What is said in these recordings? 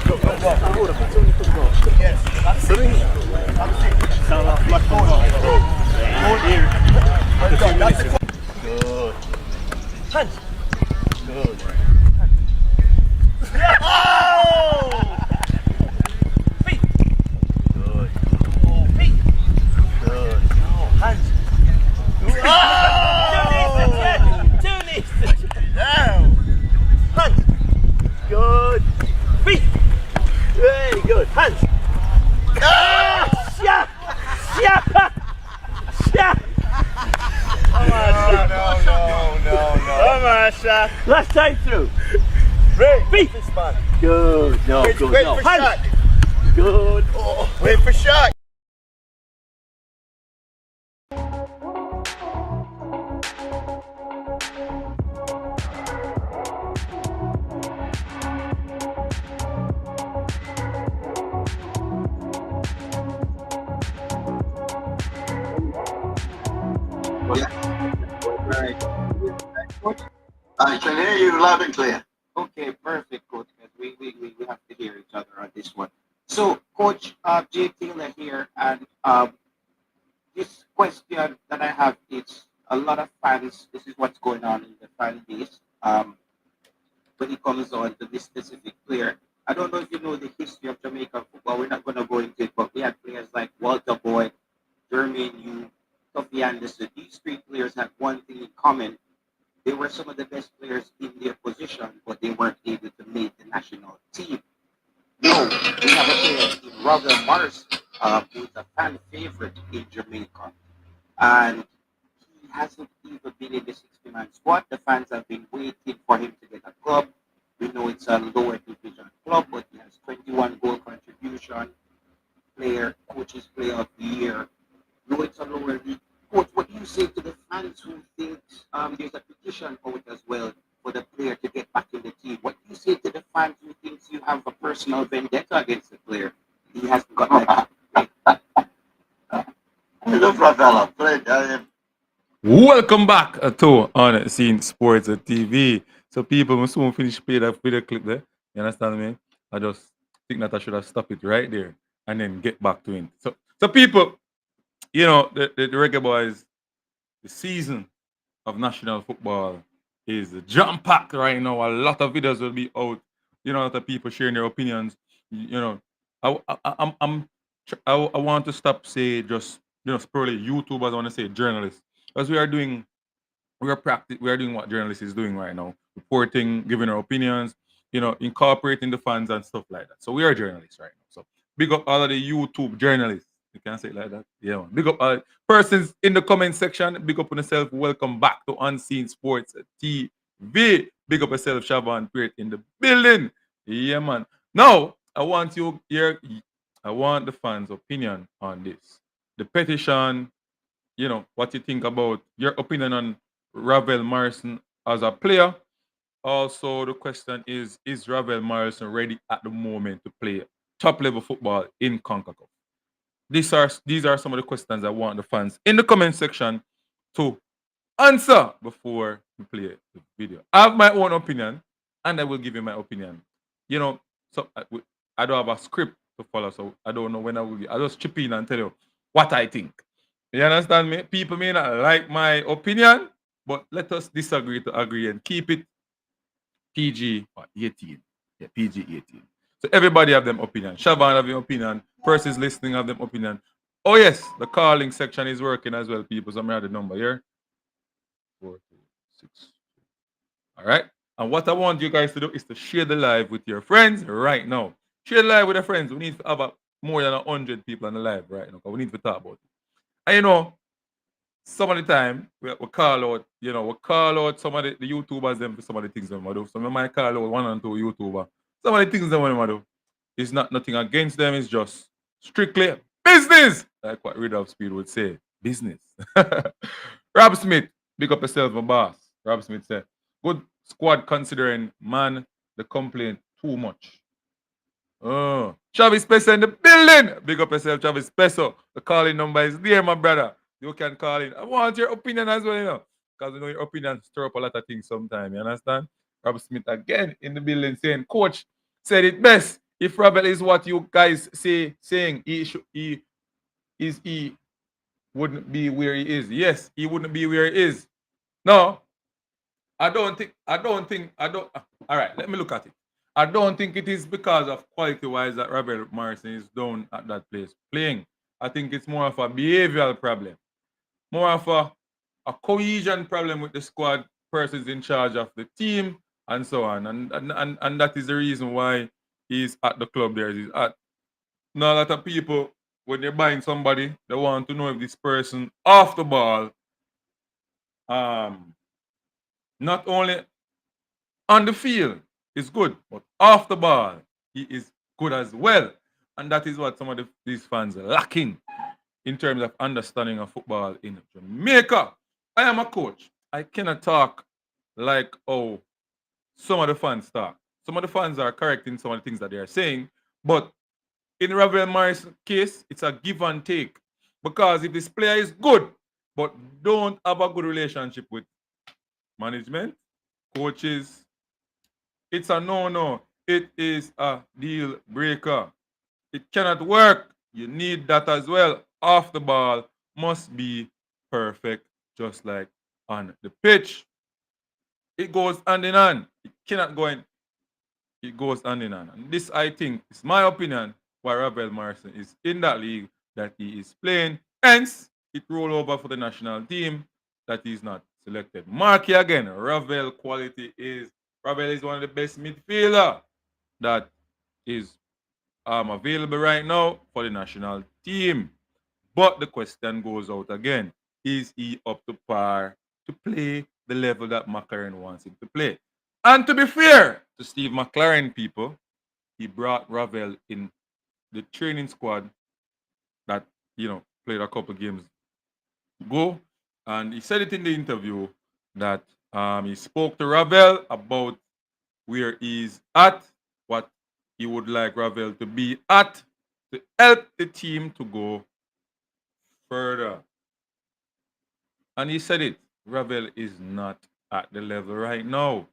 Good. Hands. Good. Oh! Feet. Good. Oh, feet. Good. Oh, hands. Oh! Two knees. Down. Hands. Good. Feet. Very good. Hands. Ah! Yeah. Yeah. Yeah. No. Come on, shot. Last time through. Right. Feet. Good. No, wait, good. wait No. for Hands. shot. Good. Oh, wait for shot. I can hear you loud and clear. Okay, perfect, Coach. We have to hear each other on this one. So, Coach Jay Taylor here, and this question that I have is a lot of fans. This is what's going on in the fan base. When it comes on to this specific player, I don't know if you know the history of Jamaican football. We're not going to go into it, but we had players like Walter Boyd, Jermaine Yu, Tuffy Anderson. These three players had one thing in common. They were some of the best players in their position, but they weren't able to make the national team. No, we have a player in Ravel Morrison, who is a fan favorite in Jamaica. And he hasn't even been in the 60-man squad. The fans have been waiting for him to get a club. We know it's a lower division club, but he has 21 goal contribution, coaches player of the year. No, it's a lower league. Coach, what do you say to the fans who think there's a petition out as well for the player to get back in the team? What do you say to the fans who think you have a personal vendetta against the player? He hasn't got that. I love Ravel. Welcome back to On Scene Sports TV. So people will soon finish play that video clip there. You understand me? I just think that I should have stopped it right there and then get back to it. So people, you know, the Reggae Boys, the season of national football is jam-packed right now. A lot of videos will be out. You know, a lot of people sharing their opinions. You know, I want to stop say just purely YouTubers. I want to say journalists, because we are doing what journalists is doing right now, reporting, giving our opinions, you know, incorporating the fans and stuff like that. So we are journalists right now. So big up all of the YouTube journalists. You can say it like that. Yeah, man. Big up all persons in the comment section. Big up on yourself. Welcome back to Unseen Sports TV. Big up yourself, Shaban Pirt in the building. Yeah, man. Now, I want the fans' opinion on this. The petition, you know, what you think about your opinion on Ravel Morrison as a player. Also, the question is Ravel Morrison ready at the moment to play top-level football in CONCACAF? These are some of the questions I want the fans in the comment section to answer before we play the video. I have my own opinion, and I will give you my opinion. You know, so I don't have a script to follow, so I don't know when I will be. I'll just chip in and tell you what I think. You understand me? People may not like my opinion, but let us disagree to agree and keep it PG 18. Yeah, PG 18. So everybody have them opinion. Shaban have your opinion. Persons listening have them opinion. Oh yes, the calling section is working as well, people. So I have the number here. 426. All right. And what I want you guys to do is to share the live with your friends right now. Share the live with your friends. We need to have more than 100 people on the live right now, because we need to talk about it. And you know, some of the time we call out some of the YouTubers them for some of the things them do. So we might call out 1 and 2 YouTuber. Some of the things them do. It's not nothing against them, it's just strictly business. Like what Rudolph Speed would say. Business. Rob Smith, big up yourself, my boss. Rob Smith said, good squad considering man the complaint too much. Oh, Travis Spencer in the building. Big up yourself, Travis Spencer. The calling number is there, my brother. You can call in. I want your opinion as well, you know. Because you know your opinion stir up a lot of things sometimes, you understand? Rob Smith again in the building saying, Coach said it best. If Ravel is what you guys saying, he wouldn't be where he is. Yes, he wouldn't be where he is. No, I don't think. All right, let me look at it. I don't think it is because of quality wise that Ravel Morrison is down at that place playing. I think it's more of a behavioral problem, more of a cohesion problem with the squad, persons in charge of the team, and so on. And that is the reason why he's at the club there. He's at. Now, a lot of people, when they're buying somebody, they want to know if this person off the ball, um, not only on the field is good, but off the ball, he is good as well. And that is what some of these fans are lacking in terms of understanding of football in Jamaica. I am a coach. I cannot talk like some of the fans talk. Some of the fans are correct in some of the things that they are saying, but in Ravel Morris's case, it's a give and take. Because if this player is good, but don't have a good relationship with management, coaches, it's a no-no. It is a deal breaker. It cannot work. You need that as well. Off the ball must be perfect, just like on the pitch. It goes hand in hand. It cannot go in. It goes hand in hand. And this, I think, is my opinion, why Ravel Morrison is in that league that he is playing. Hence, it roll over for the national team that he's not selected. Marky again, Ravel is one of the best midfielder that is available right now for the national team. But the question goes out again. Is he up to par to play the level that McClaren wants him to play? And to be fair to Steve McClaren, people, he brought Ravel in the training squad that, played a couple games ago. And he said it in the interview that he spoke to Ravel about where he's at, what he would like Ravel to be at to help the team to go further. And he said it, Ravel is not at the level right now.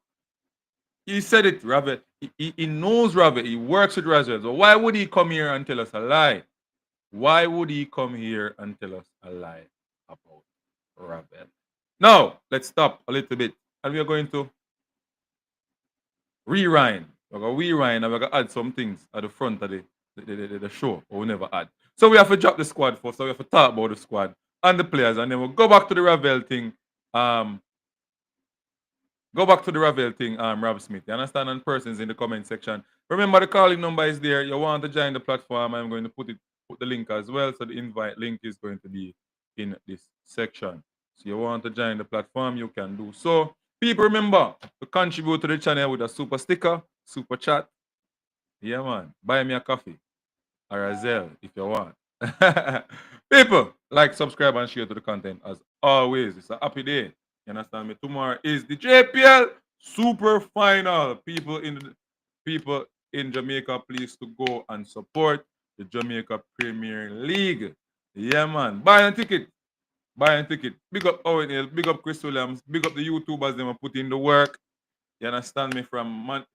He said it, Ravel. He knows Ravel. He works with Ravel. So why would he come here and tell us a lie? Why would he come here and tell us a lie about Ravel? Now, let's stop a little bit. And we are going to rewind. We're going to rewind and we're going to add some things at the front of the show, or we never add. So we have to drop the squad first. So we have to talk about the squad and the players, and then we'll go back to the Ravel thing. Rob Smith. You understand? And persons in the comment section. Remember, the calling number is there. You want to join the platform, I'm going to put the link as well. So the invite link is going to be in this section. So you want to join the platform, you can do so. People, remember to contribute to the channel with a super sticker, super chat. Yeah, man. Buy me a coffee or a Zelle if you want. People, like, subscribe, and share to the content as always. It's a happy day. You understand me? Tomorrow is the JPL Super Final. People in Jamaica, please to go and support the Jamaica Premier League. Yeah, man. Buy a ticket. Big up Owen Hill, big up Chris Williams, big up the YouTubers. They will put in the work. You understand me? From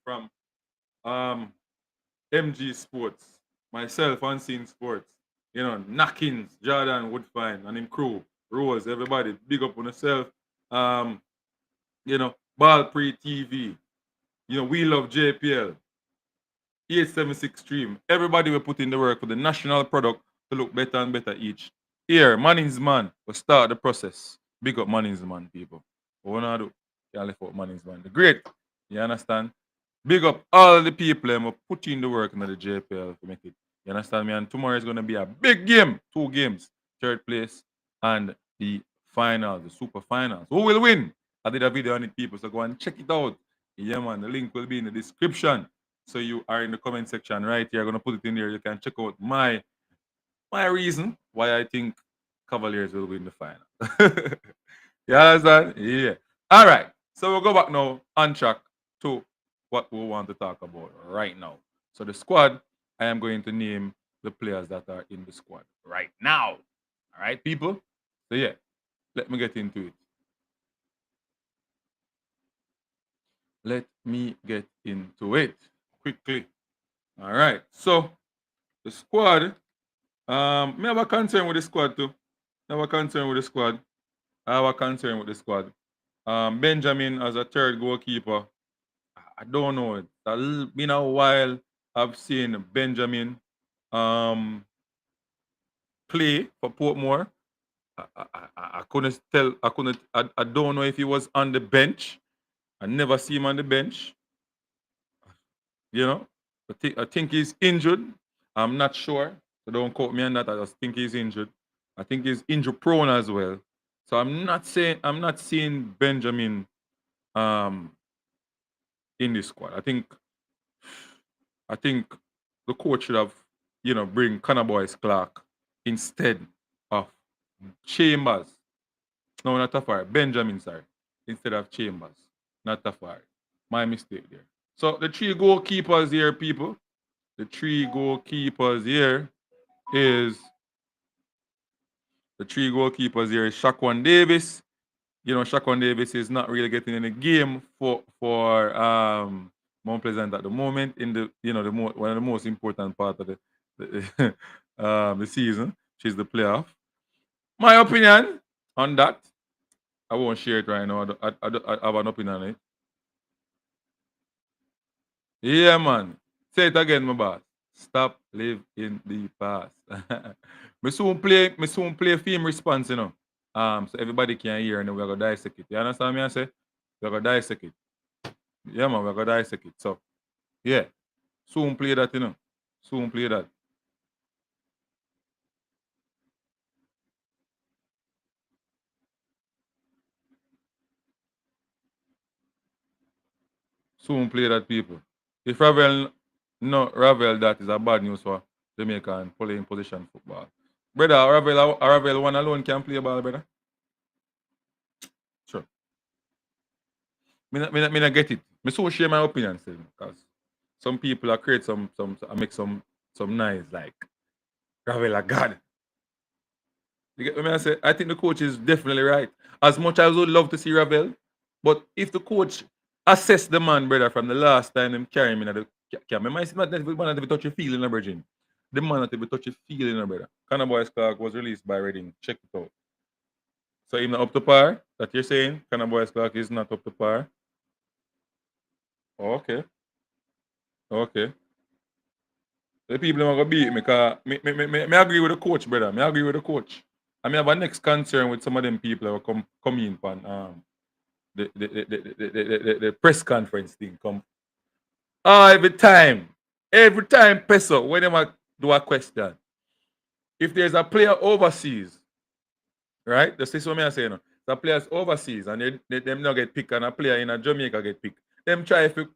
MG Sports, myself, Unseen Sports, Knockins, Jordan Woodfine, and him crew, Rose, everybody, big up on yourself. Ball Pre TV, we love JPL, 876 stream. Everybody will put in the work for the national product to look better and better each year. Manning's man will start the process. Big up Manning's man, people. What wanna do? Can't lift up Manning's man. The great, you understand? Big up all the people who put in the work in the JPL to make it. You understand me? And tomorrow is going to be a big game. 2 games. Third place and the finals, the super finals. Who will win? I did a video on it, people, so go and check it out. Yeah, man. The link will be in the description. So you are in the comment section right here. I'm going to put it in there. You can check out my reason why I think Cavaliers will win the final. You understand? Yeah. All right. So we'll go back now on track to what we want to talk about right now. So the squad, I am going to name the players that are in the squad right now. All right, people? So yeah, let me get into it. Let me get into it quickly. All right. So the squad. Me have a concern with the squad too. I have a concern with the squad. I have a concern with the squad. Benjamin as a third goalkeeper. I don't know. It's been a while. I've seen Benjamin play for Portmore. I couldn't tell. I couldn't. I don't know if he was on the bench. I never see him on the bench. You know, I think he's injured. I'm not sure. So don't quote me on that. I just think he's injured. I think he's injury prone as well. So I'm not seeing Benjamin in this squad. I think the coach should have, bring Connor Boyce Clark instead of Chambers. No, not Tafari. Benjamin, sorry. Instead of Chambers. Not Tafari. My mistake there. So the three goalkeepers here, people. The three goalkeepers here is Shaquan Davis. Shaquan Davis is not really getting in the game for Mount Pleasant at the moment in the one of the most important part of the season, which is the playoff. My opinion on that, I won't share it right now. I have an opinion on it. Yeah, man. Say it again, my boss. Stop live in the past. me soon play film response, so everybody can hear and we're gonna dissect it. You understand me? I say we're gonna dissect it. Yeah, man, we're gonna dissect it. So yeah. Soon play that, Soon play that. Soon play that, people. If Ravel that is a bad news for Jamaica and playing position football. Brother, Ravel one alone can play ball, brother. Sure. Me not get it. Me so share my opinion still, because some people are create some make some noise like Ravel a god. You get what I say? I think the coach is definitely right. As much as I would love to see Ravel, but if the coach assess the man, brother, from the last time them carry him in the camp, man not to be touch your feeling, virgin. The man not to be touch your feeling, brother. Connor Boyce Clark was released by Reading. Check it out. So he's not up to par. That you're saying Connor Boyce Clark is not up to par. Oh, okay. Okay. The people are gonna beat me because me agree with the coach, brother. Me agree with the coach. I mean, I have a next concern with some of them people that will come in on the press conference thing. Every time Peso, when they do a question, if there's a player overseas, right? This is what I say, the players overseas and them not get picked and a player in Jamaica get picked. Them try to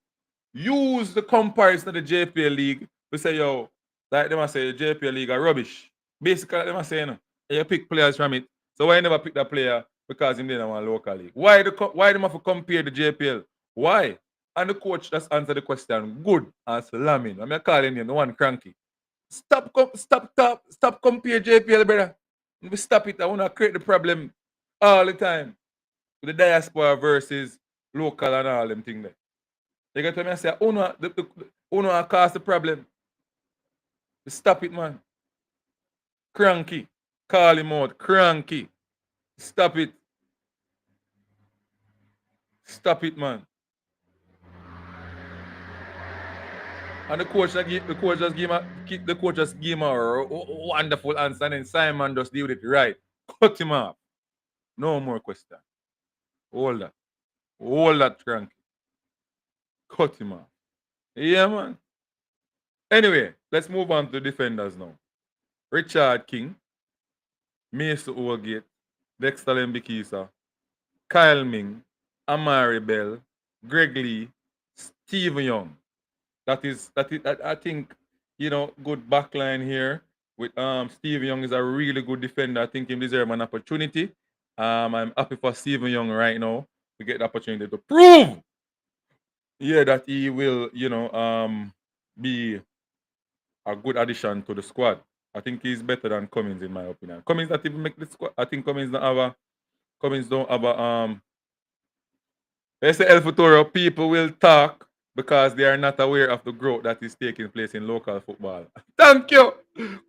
use the comparison of the JPL League to say, yo, like them say the JPL League are rubbish. Basically, them say, you pick players from it. So why you never pick that player because in there one local league? Why them have to compare the JPL? Why? And the coach just answer the question good and slamming. I'm calling him the one cranky. Stop compare JPL, brother. Stop it. I want to create the problem all the time. The diaspora versus local and all them things there. You get what I say? Uno cause the problem. Stop it, man. Cranky. Call him out. Cranky. Stop it. Stop it, man. And the coach just gave him a wonderful answer, and then Simon just deal with it right. Cut him off. No more question. Hold that, cranky. Cut him off. Yeah, man. Anyway, let's move on to the defenders now. Richard King, Mace Overgate, Dexter Lembikisa, Kyle Ming, Amari Bell, Greg Lee, Steve Young. That is I think, good backline here with Steve Young is a really good defender. I think he deserves an opportunity. I'm happy for Steve Young right now to get the opportunity to prove that he will, be a good addition to the squad. I think he's better than Cummins in my opinion. Cummins not even make the squad. I think Cummins don't have a They say El Futuro, people will talk, because they are not aware of the growth that is taking place in local football. Thank you,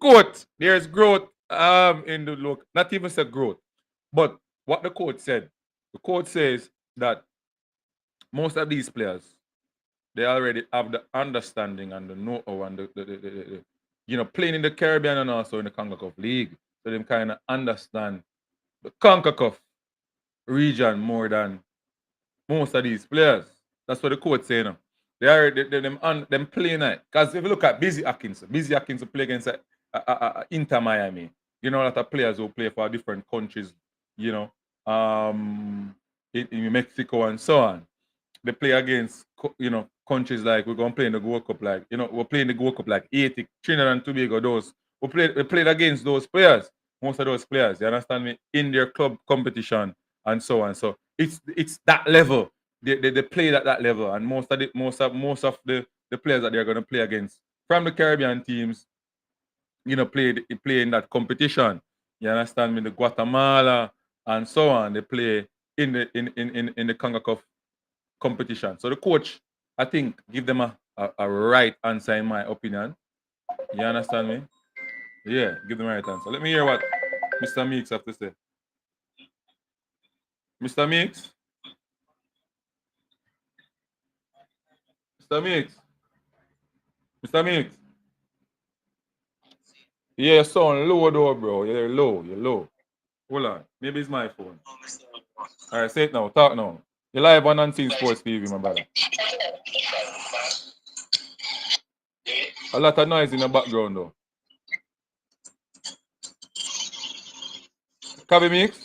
coach. There's growth in the local, not even say growth, but what the coach said. The coach says that most of these players they already have the understanding and the know-how and the playing in the Caribbean and also in the CONCACAF League, so they kind of understand the CONCACAF region more than most of these players. That's what the coach saying. They are them playing it. Because if you look at Busy Atkinson play against Inter Miami. You know, a lot of players who play for different countries, you know, in Mexico and so on. They play against, countries like we're going to play in the Gold Cup, like, we're playing the Gold Cup like 80, Trinidad and Tobago, those. We played against those players, most of those players, you understand me, in their club competition and so on. So it's that level. They play at that level, and most of the players that they're going to play against from the Caribbean teams, play in that competition. You understand me? The Guatemala and so on, they play in the CONCACAF competition. So the coach, I think, give them a right answer in my opinion. You understand me? Yeah, give them a right answer. Let me hear what Mr. Meeks have to say. Mr. Meeks? Mr. Meeks? Mr. Meeks? Yeah, sound low though, bro. You're low. You're low. Hold on. Maybe it's my phone. All right, say it now. Talk now. You're live on Unseen Sports TV, my brother. A lot of noise in the background, though. Cabby Mix?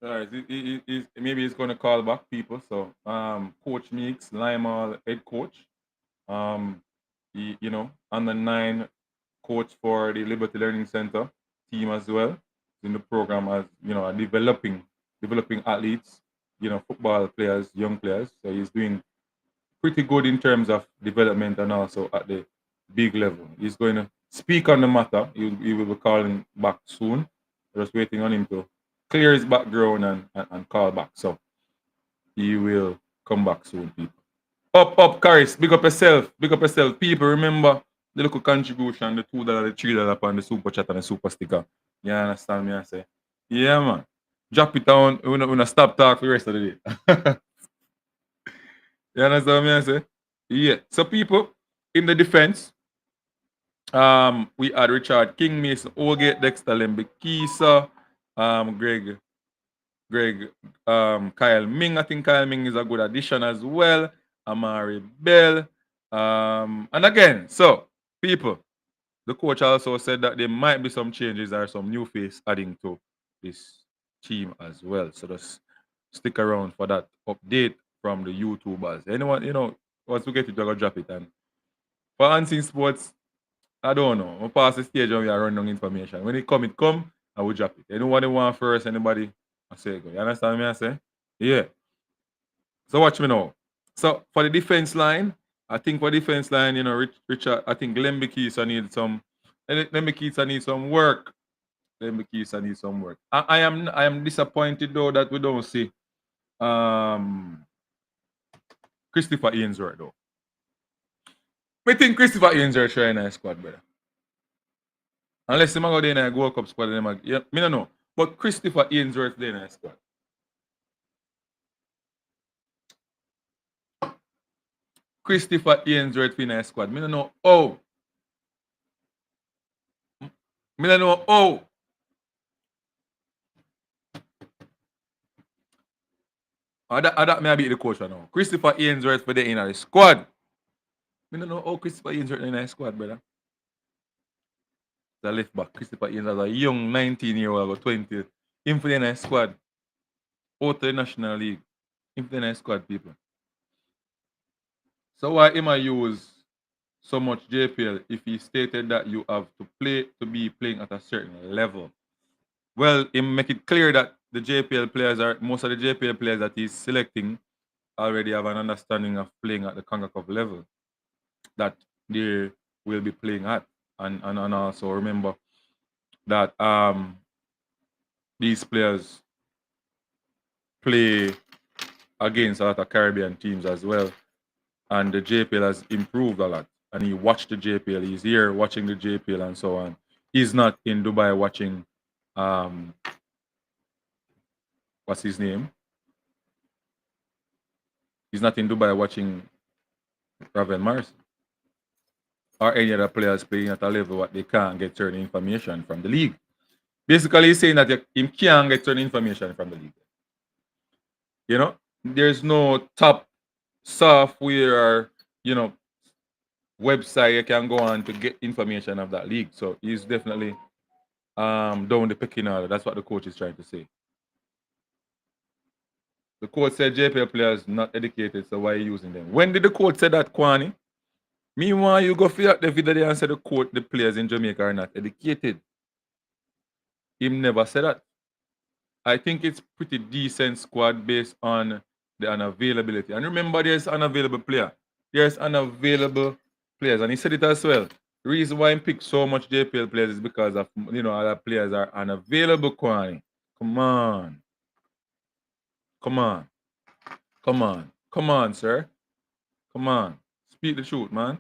All right, maybe he's going to call back people. So, Coach Meeks, Limal head coach. Under 9 coach for the Liberty Learning Center team as well. In the program as, developing athletes, football players, young players. So he's doing pretty good in terms of development and also at the big level. He's going to speak on the matter. He will be calling back soon. Just waiting on him to clear his background and call back. So he will come back soon, people. Up, Caris. Big up yourself. People, remember the little contribution, the $2, the $3 on the super chat and the super sticker. You understand me? I say, yeah, man. Drop it down. We're not stop talk for the rest of the day. You understand me? I say, yeah. So, people, in the defense, we had Richard King, Mason Olgate, Dexter Lembekisa, Greg, Kyle Ming. I think Kyle Ming is a good addition as well. Amari Bell. And again, so people, the coach also said that there might be some changes or some new face adding to this team as well. So just stick around for that update from the YouTubers. Anyone, once we get it, we're gonna drop it. And for Unseen Sports, I don't know. We'll pass the stage when we are running information. When it come, I will drop it. Anyone who want first, anybody, I say go. You understand me? I say? Yeah. So watch me now. So for the defense line, I think for defense line, Richard, I think Lembekisa needs some work. Lembekisa needs some work. I am disappointed though that we don't see Christopher Ainsworth though. I think Christopher Ainsworth should in a squad, brother. Unless he go there in a Gold Cup squad, yeah, me don't know. But Christopher Ainsworth there in a squad. Christopher Ainsworth in a squad. Me don't know how. Me don't know how. That may be the coach right now. Christopher Ainsworth for the in the squad. Me don't know how Christopher Ainsworth in a squad, brother. The left back, Christopher Ainsworth, a young 19-year-old or 20. Him for the in a squad. Out the National League. Him for the in a squad, people. So why am I use so much JPL if he stated that you have to be playing at a certain level? Well, he make it clear that the JPL players most of the JPL players that he's selecting already have an understanding of playing at the CONCACAF level that they will be playing at. And also remember that these players play against a lot of Caribbean teams as well. And the JPL has improved a lot. And he watched the JPL. He's here watching the JPL and so on. He's not in Dubai watching what's his name? He's not in Dubai watching Ravel Morrison or any other players playing at a level what they can't get certain information from the league. Basically, he's saying that he can't get certain information from the league. You know, there's no top software or, you know, website you can go on to get information of that league. So he's definitely down the pecking order. That's what the coach is trying to say. The coach said JPL players not educated, so why are you using them? When did the coach say that, Kwani? Meanwhile, you go fill out the video there and say the players in Jamaica are not educated. Him never said that. I think it's pretty decent squad based on the unavailability. And remember, there's unavailable player. There's unavailable players. And he said it as well. The reason why he picked so much JPL players is because of, you know, other players are unavailable, Kwani. Come on. Come on. Come on. Come on, sir. Come on. Speak the truth, man.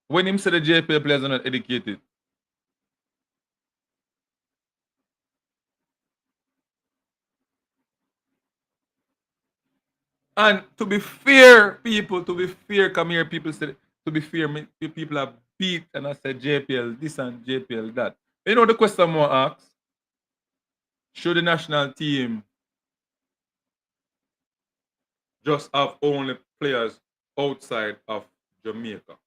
When him said the JPL players are not educated, and to be fair, people, to be fair, come here, people said, to be fair, people are beat and I said JPL this and JPL that. You know the question more asks? Should the national team just have only players outside of Jamaica?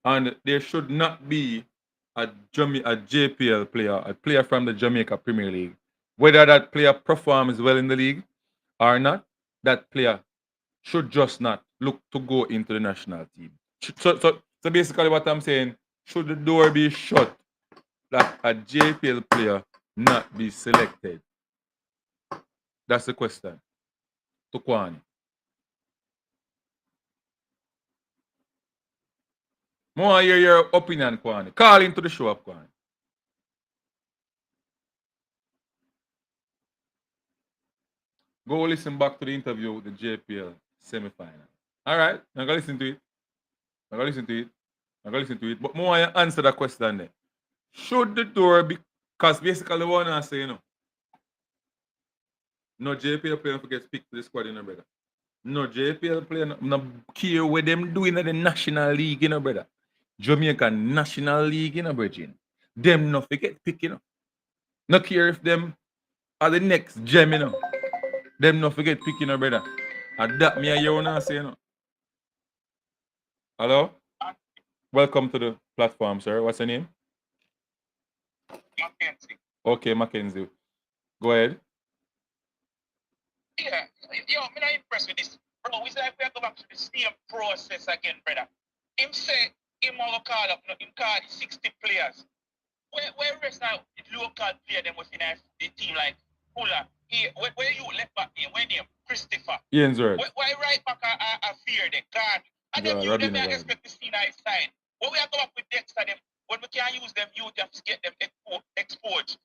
And there should not be a JPL player, a player from the Jamaica Premier League. Whether that player performs well in the league or not, that player should just not look to go into the national team. So basically what I'm saying, should the door be shut that a JPL player not be selected? That's the question. To Kwani. More hear your opinion, Kwani. Call into the show up, Kwani. Go listen back to the interview with the JPL semi-final. All right, I'm gonna listen to it. I'm gonna listen to it. I'm gonna listen to it. But more I answer that question there. Should the door be, because basically what I say, you know, no JPL player forget speak to the squad, you know, brother. No JPL player no care what them doing in the National League, you know, brother. Jamaican National League, you know, brethren. Them no forget pick, you know. No care if them are the next gem, you know. Them no forget pick, you know, brother. And that me and you wanna say, you know. Hello? Welcome to the platform, sir. What's your name? Mackenzie. Okay, Mackenzie. Go ahead. Yeah, yo, I'm not impressed with this. Bro, we say we have to go back to the same process again, brother. Him say him will call up, him call 60 players. Where rest now the local player them within the team like Hula. Where you left back name? Where name? Christopher. Ian's word. Why right back a fear the guard? And then you them I expect to see nice side. What we have to go up with Dexter them when we can't use them, you have to get them exposed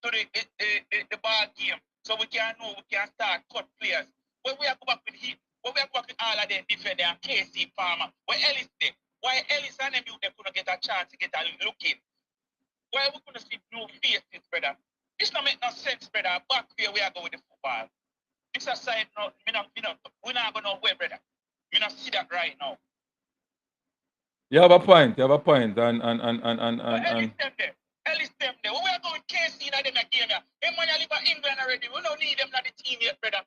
to the ball game. So we can know we can start cut players. When we have to go back with Heat, when we have to go back with all of them defender and KC Farmer, where Ellis there? Why Ellis and them you them couldn't get a chance to get a look in? Why we couldn't see new faces, brother? This don't make no sense, brother. Back where we are going with the football. This aside no, we're not going nowhere, brother. You not see that right now. You have a point. And Ellis them there. We are going KC in them game. Them man live in England already. We don't need them in the team yet, brother.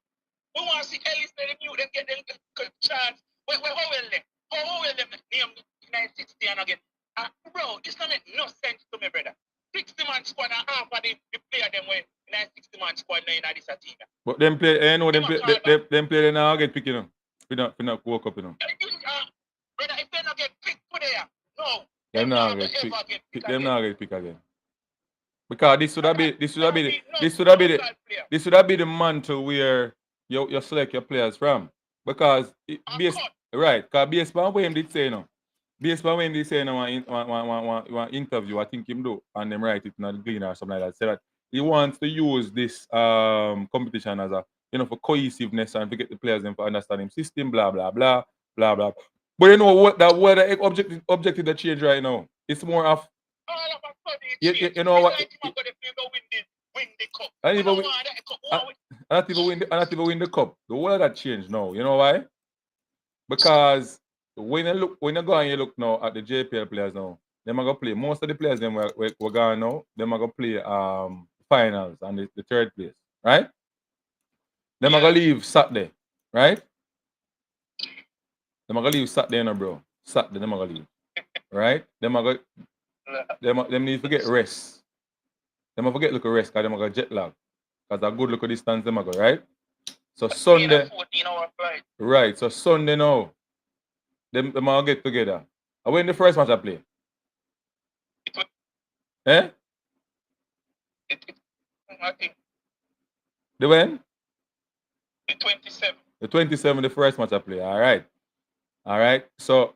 We want to see Ellis there, them get them chance. How well them name 960 and again. Bro, this don't make no sense to me, brother. 60-man squad and half of the player them when 60-man squad now in this team. But them play, you know, them play they now get picked, you know. We not woke up, you know. Brother, if they not get picked for there, no. Them not get picked. Them not get picked again. Because this should have been the mantle where you select your players from. Because because based on what him did say, you know. Based on when they say in one interview, I think him do, and them write it in the Gleaner or something like that, say that he wants to use this competition as a for cohesiveness and to get the players in for understanding system, blah blah blah blah blah. But you know what the objective that change right now. It's more of you know what. Win the cup. And even not even win the cup. The world that changed now. You know why? Because when you go and you look now at the JPL players now, them are gonna play. Most of the players them we're going now, them are gonna play finals and the third place, right? Them are gonna leave Saturday, right? Them are gonna leave Saturday, bro. Saturday, them are gonna leave, right? Them need to get rest. Them are forget look at rest because them are gonna jet lag. Because a good look at distance them are go, right? So Sunday, 14-hour flight. right? So Sunday now, them all get together. And when the first match I play? Eh? I think The when? the 27th. The 27th, the first match I play. All right. So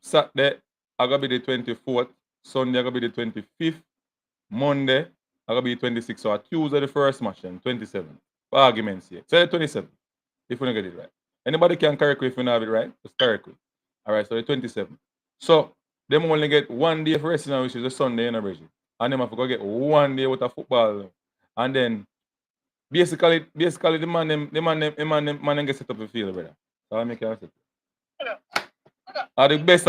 Saturday I gonna be the 24th. Sunday I gonna be the 25th. Monday I gonna be the 26th. So Tuesday the first match then 27th. For argument's sake. So the 27th. If we don't get it right. Anybody can correct me if you don't have it right. Just correct me. All right. So the 27th. So them only get 1 day for resting, which is the Sunday, you know, Bridget. And them have to go get 1 day with a football. And then basically the man them get set up the field, brother. So I make it set. Are the best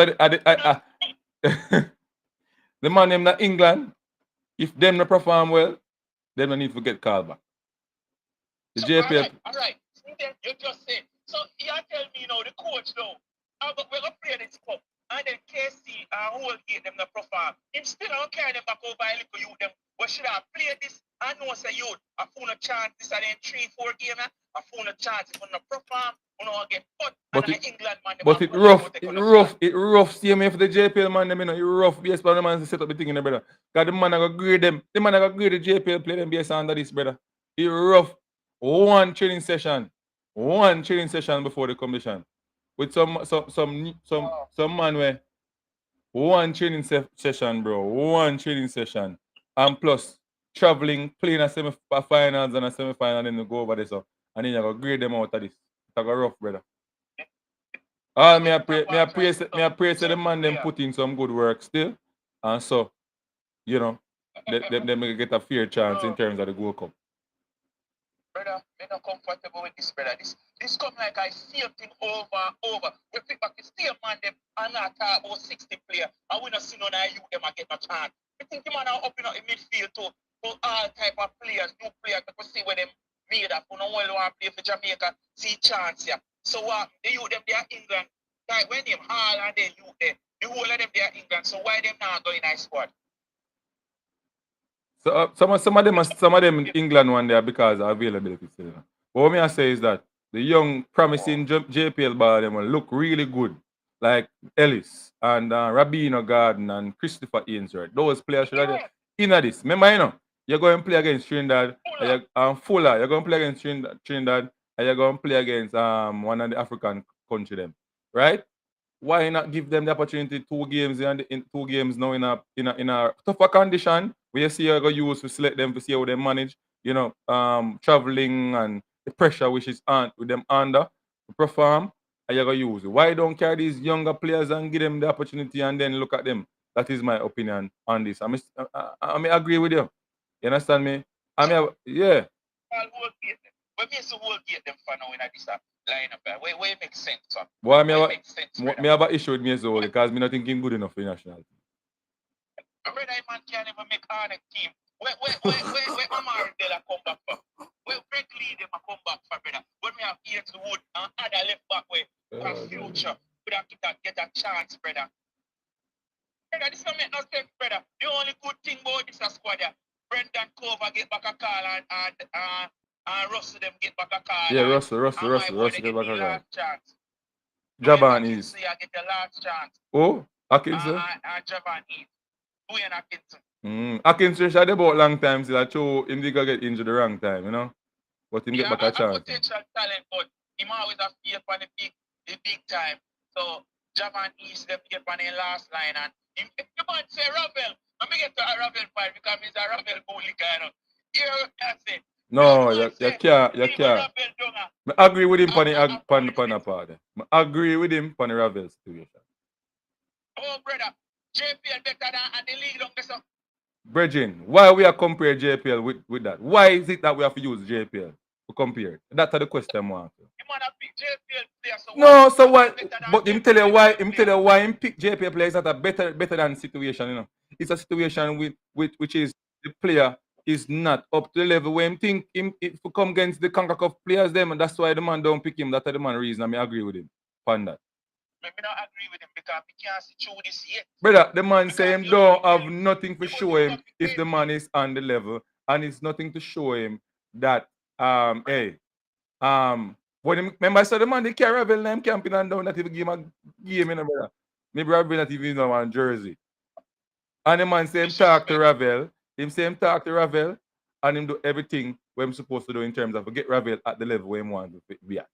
the man them in England, if them not perform well, them don't need to get called back. The So, JPL. all right. See, then you just say. So you tell me now, the coach now, we're gonna play this cup. And then KC whole game them not perform. Him still don't carry them back over a little youth them. We should have played this. I know say youth. I found a chance this and then 3-4 game. I found a chance if we not perform, we not get put. But and England man. But it rough. See me for the JPL man, them you know, it rough based on the man set up the thing in the brother. Cause the man I go grade them. The man I go grade the JPL play them based on this, brother. It rough. One training session before the competition. With some man where one training session, bro. One training session. And plus traveling, playing a semi-finals and a semi-final, then you go over there so. And then you go grade them out of this. It's go rough, brother. Me I pray say the man them put in some good work still. And so, you know, them get a fair chance in terms of the Gold Cup. Brother, I'm not comfortable with this, brother. This come like I same thing over and over. We pick back the same man them and not talk about 60 players. And we not see none of you them and get a chance. I think the man are up in the midfield to all type of players, new players, to see where them made up. Who no one want to play for Jamaica, see chance here. So the youth them there England, like when them all and then youth there, the whole of them there England. So why them not going in squad? So some of them in England one there because of availability. But what I say is that the young promising JPL ball them will look really good, like Ellis and Rabino Garden and Christopher Ainsworth. Those players should have in this. Remember, you know, you're going to play against Trinidad and Fuller. You're going to play against Trinidad and you're going to play against one of the African country them, right? Why not give them the opportunity 2 games in 2 games now in a tougher condition where you see you're going to use to select them to see how they manage, you know, traveling and the pressure which is on with them under to perform, and you're going to use it. Why don't carry these younger players and give them the opportunity and then look at them? That is my opinion on this. I agree with you. You understand me? Yeah. What makes the whole gate them for now in this lineup? Where it makes sense, son? Why me have an issue with me as well because me not thinking good enough for national team. Brother, man can't even make on a team. Where Amari Della come back for? Where Greg Lee them come back for, brother? When we have Ian Wood and other left back way for future, we have to get a chance, brother. Brother, this don't make no sense, brother. The only good thing about this squad here, Brendan Cover get back a call and Russell them get back a call. Yeah, Russell get back a call. Chance. Javan is. You get the last chance. Oh, Atkinson? Javan is. Dwayne Atkinson. Atkinson shot about long time till I show him did get injured the wrong time, you know? But him get back a chance. Potential talent, but him always have to on the big time. So Javan East them get on the last line and if you want to say Ravel, I'm going to get to a Ravel fight because he's a Ravel bully kind of. No, you can't. I agree with him on the part. I agree with him on the Ravel situation. Oh, brother, JPL better than the league don't so. Brethren, why we are comparing JPL with that? Why is it that we have to use JPL to compare? That's the question I'm asking. No, so why? But him tell you why. Him tell you why him pick JPL player is not a better than situation. You know, it's a situation with which is the player is not up to the level where him think him if we come against the CONCACAF players them, and that's why the man don't pick him. That's the man reason. I mean, I agree with him on that. I not agree with him because we can't see through this yet. Brother, the man say him don't have nothing to show him if the man is on the level, and it's nothing to show him that when him, remember I said the man they carry Ravel name camping and down that he give him a game in brother. Maybe Ravel not even know one jersey. And the man say him talk to Ravel, and him do everything what him supposed to do in terms of get Ravel at the level where him want to be at.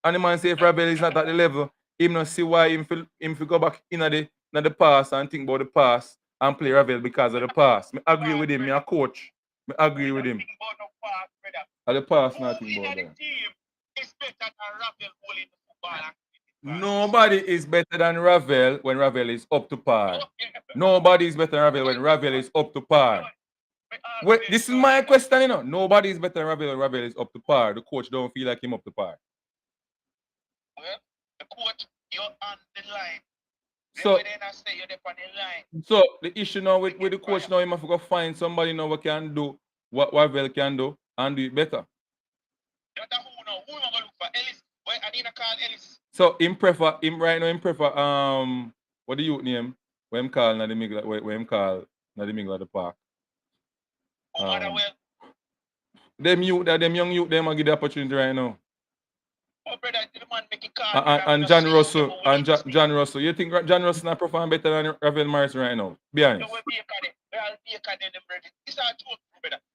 And the man say if Ravel is not at the level, him not see why him feel go back in the past and think about the past and play Ravel because of the past. I agree with him, me a coach. I agree with him. At the past, nothing about that. Nobody is better than Ravel when Ravel is up to par. Nobody is better than Ravel when Ravel is up to par. Wait, this is my question, you know. Nobody is better than Ravel when Ravel is up to par. The coach don't feel like him up to par. Well, the coach, you're on the line. So the issue now with the coach now, he must go find somebody now who can do what Ravel can do and do it better. So him right now what the youth name? When him call na the middle of the park. Them young youth them a give the opportunity right now. Oh, brother, the man make it call and John Russell John Russell. You think John Russell not perform better than Ravel Morrison right now? Be honest.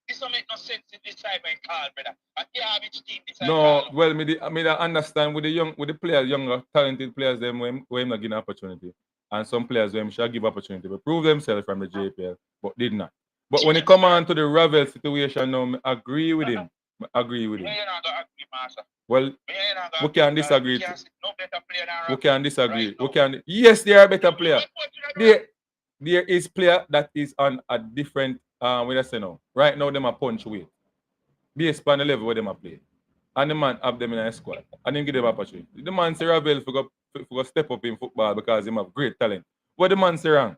This don't make no sense in this time I call, brother. No, well, I understand with the players, younger, talented players, them when not giving opportunity. And some players them should give opportunity, but prove themselves from the JPL, but did not. But when it come on to the Ravel situation now, I agree with him. Well, we can disagree. We can disagree. Yes, they are a better player. There is player that is on a different what I say now. Right now, them a punch weight. Based on the level where them a play. And the man have them in a squad. And him give them opportunity. The man say Ravel for step up in football because he have great talent. What the man say wrong?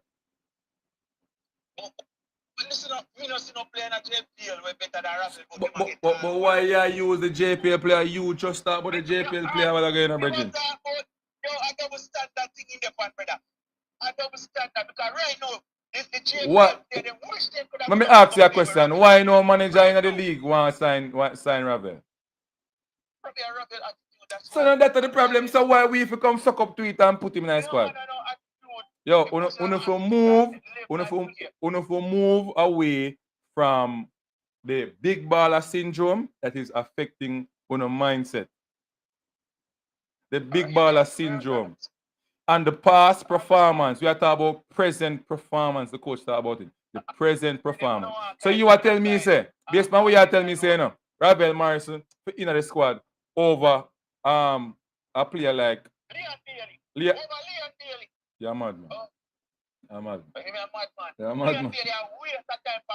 But why you use the JPL player? You just talk about the JPL player while again, Bridget. I don't understand that thing in the front, brother. I don't understand that because right now, if the JPL what? Let me ask you a question. Why no manager in the league want sign Ravel? So now that's the problem. So why we if we come suck up to it and put him in a squad? Yo, move away from the big baller syndrome that is affecting our mindset. The big baller syndrome. And the past performance. We are talking about present performance. The coach talk about it. The present performance. So you are telling me, say, based on what you are telling me, say, no, Ravel Morrison in the squad over a player like Leon Bailey. You're mad, man. I'm mad. You're mad, man.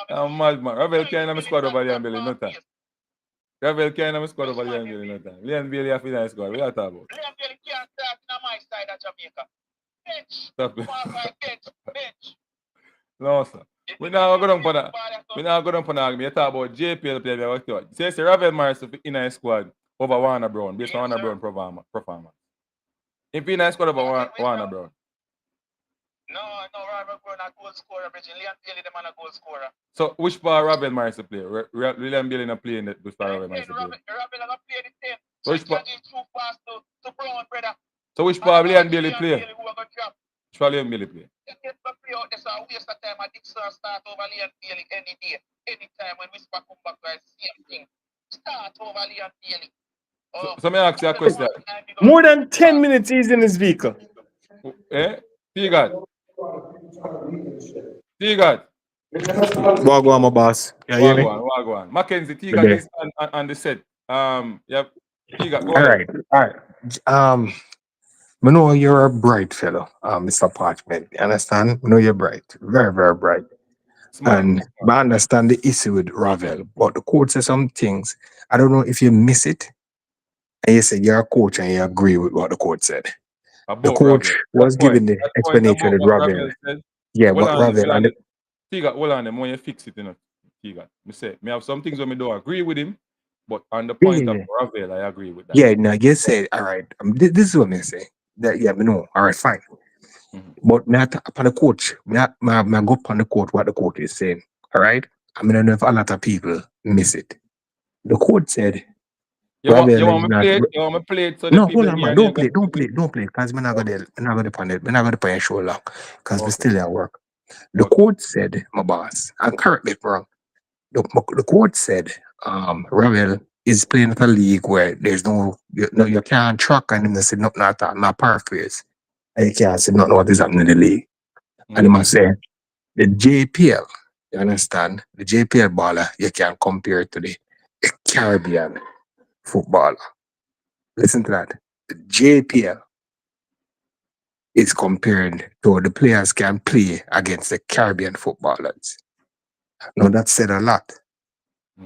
I'm mad, man. Ravel can't have a squad over Leon Bailey, no time. Ravel can't have a squad over Leon Bailey, no time. Leon Bailey have a squad. What are you talking about? Leon Bailey can't start in my side of Jamaica. Bench. No, sir. We now go down for that. We now go down for that. You talk about JPL player. Say Ravel Morrison in a squad over Warner Brown, based on Warner Brown performance. If in a squad over Warner Brown. No, Ravel Brown a goal scorer, but Leon Bailey the man a goal scorer. So which part Ravel Morrison play? Leon Bailey not playing that which part Ravel Morrison play? Ravel not play the same. So which part? To Brown, brother. So which part Leon Bailey play? Which part Leon Bailey play? That's a waste of time. I think so start over Leon Bailey any day. Anytime when we come back to the same thing. Start over Leon Bailey. So may I ask you a question? More than 10 minutes he's in his vehicle. Eh? See God. Wagwan, my boss. Yeah, you hear me? Wagwan. Mackenzie, Tiga is on the set. Yep. Tiga, go All ahead. right. I know you're a bright fellow, Mr. Parchment. You understand? I know you're bright. Very, very bright. Smart. And I understand the issue with Ravel, but the coach says some things. I don't know if you miss it. And you say you're a coach and you agree with what the coach said. The About coach Ravel. was giving the That point explanation about with what Ravel. said. Yeah, Well but on Ravel and Tiga, well on them when you fix it, you know. Tiga. Me say, me have some things when me don't agree with him, but on the point of Ravel, I agree with that. yeah, now you say, all right, this is what I say. That yeah, me know. All right, fine. But not upon the coach. Me go upon the coach what the coach is saying. All right. I mean, I know if a lot of people miss it. The coach said, You want Ravel is me not. play it? You want me play it so the No, people hold on, hear man. Don't play it. Because we're not going to put it. We're not going to put your show long. Because we're still at work. The coach said, my boss, and correct me if wrong. The coach said, Ravel is playing at a league where there's you can't track and him say nothing at all, not paraphrase. And you can't say nothing what is happening in the league. And he must say, the JPL, you understand? The JPL baller, you can compare it to the Caribbean footballer. Listen to that. The JPL is compared to the players can play against the Caribbean footballers. Now that said a lot.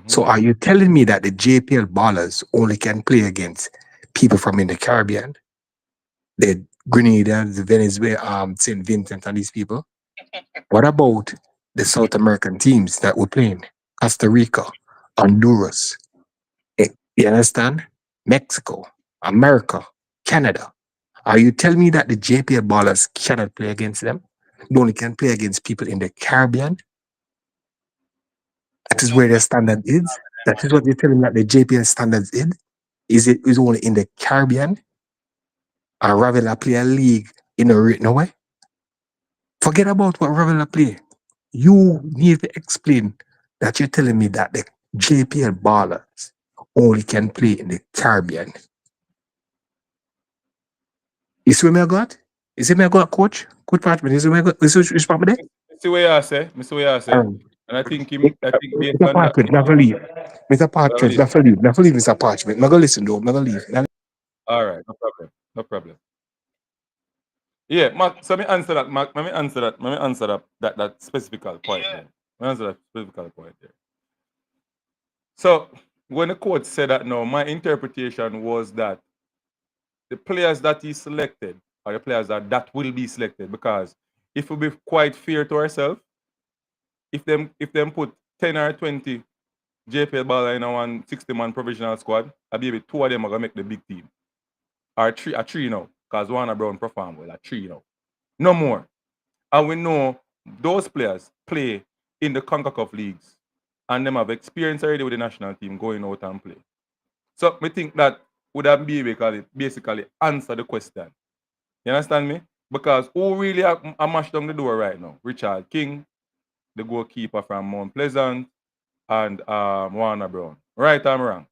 So are you telling me that the JPL ballers only can play against people from in the Caribbean? The Grenada, the Venezuela, St. Vincent and these people? What about the South American teams that were playing? Costa Rica, Honduras, you understand? Mexico, America, Canada. Are you telling me that the JPL ballers cannot play against them? They only can play against people in the Caribbean? That is where their standard is? That is what you're telling me that the JPL standards is? Is it is only in the Caribbean? And Ravel play a league in a written way? Forget about what Ravel play. You need to explain that you're telling me that the JPL ballers only can play in the Caribbean. You see where I got? You see where I got, coach? Coach Parchment, you see where I got? You see which part of it? See what you say. Me see what you say. And I think based Mr. on that. Parchment, never leave. Mr. Parchment, never leave. Never leave, Mr. Parchment. Never listen to him. Never leave. All right, no problem. Yeah, Mark, so me answer that, Mark. Let me answer that specific point there. Let me answer that specific point there. So when the coach said that, no, my interpretation was that the players that he selected are the players that will be selected, because if we be quite fair to ourselves, if them put 10 or 20 JPL baller in a 160-man provisional squad, I believe 2 of them are gonna make the big team. Or 3 now, because Warner Brown performed well at 3 now. No more. And we know those players play in the CONCACAF leagues and them have experience already with the national team going out and play. So I think that would have basically answer the question. You understand me? Because who really are mashed down the door right now? Richard King, the goalkeeper from Mount Pleasant, and Warner Brown. Right or wrong?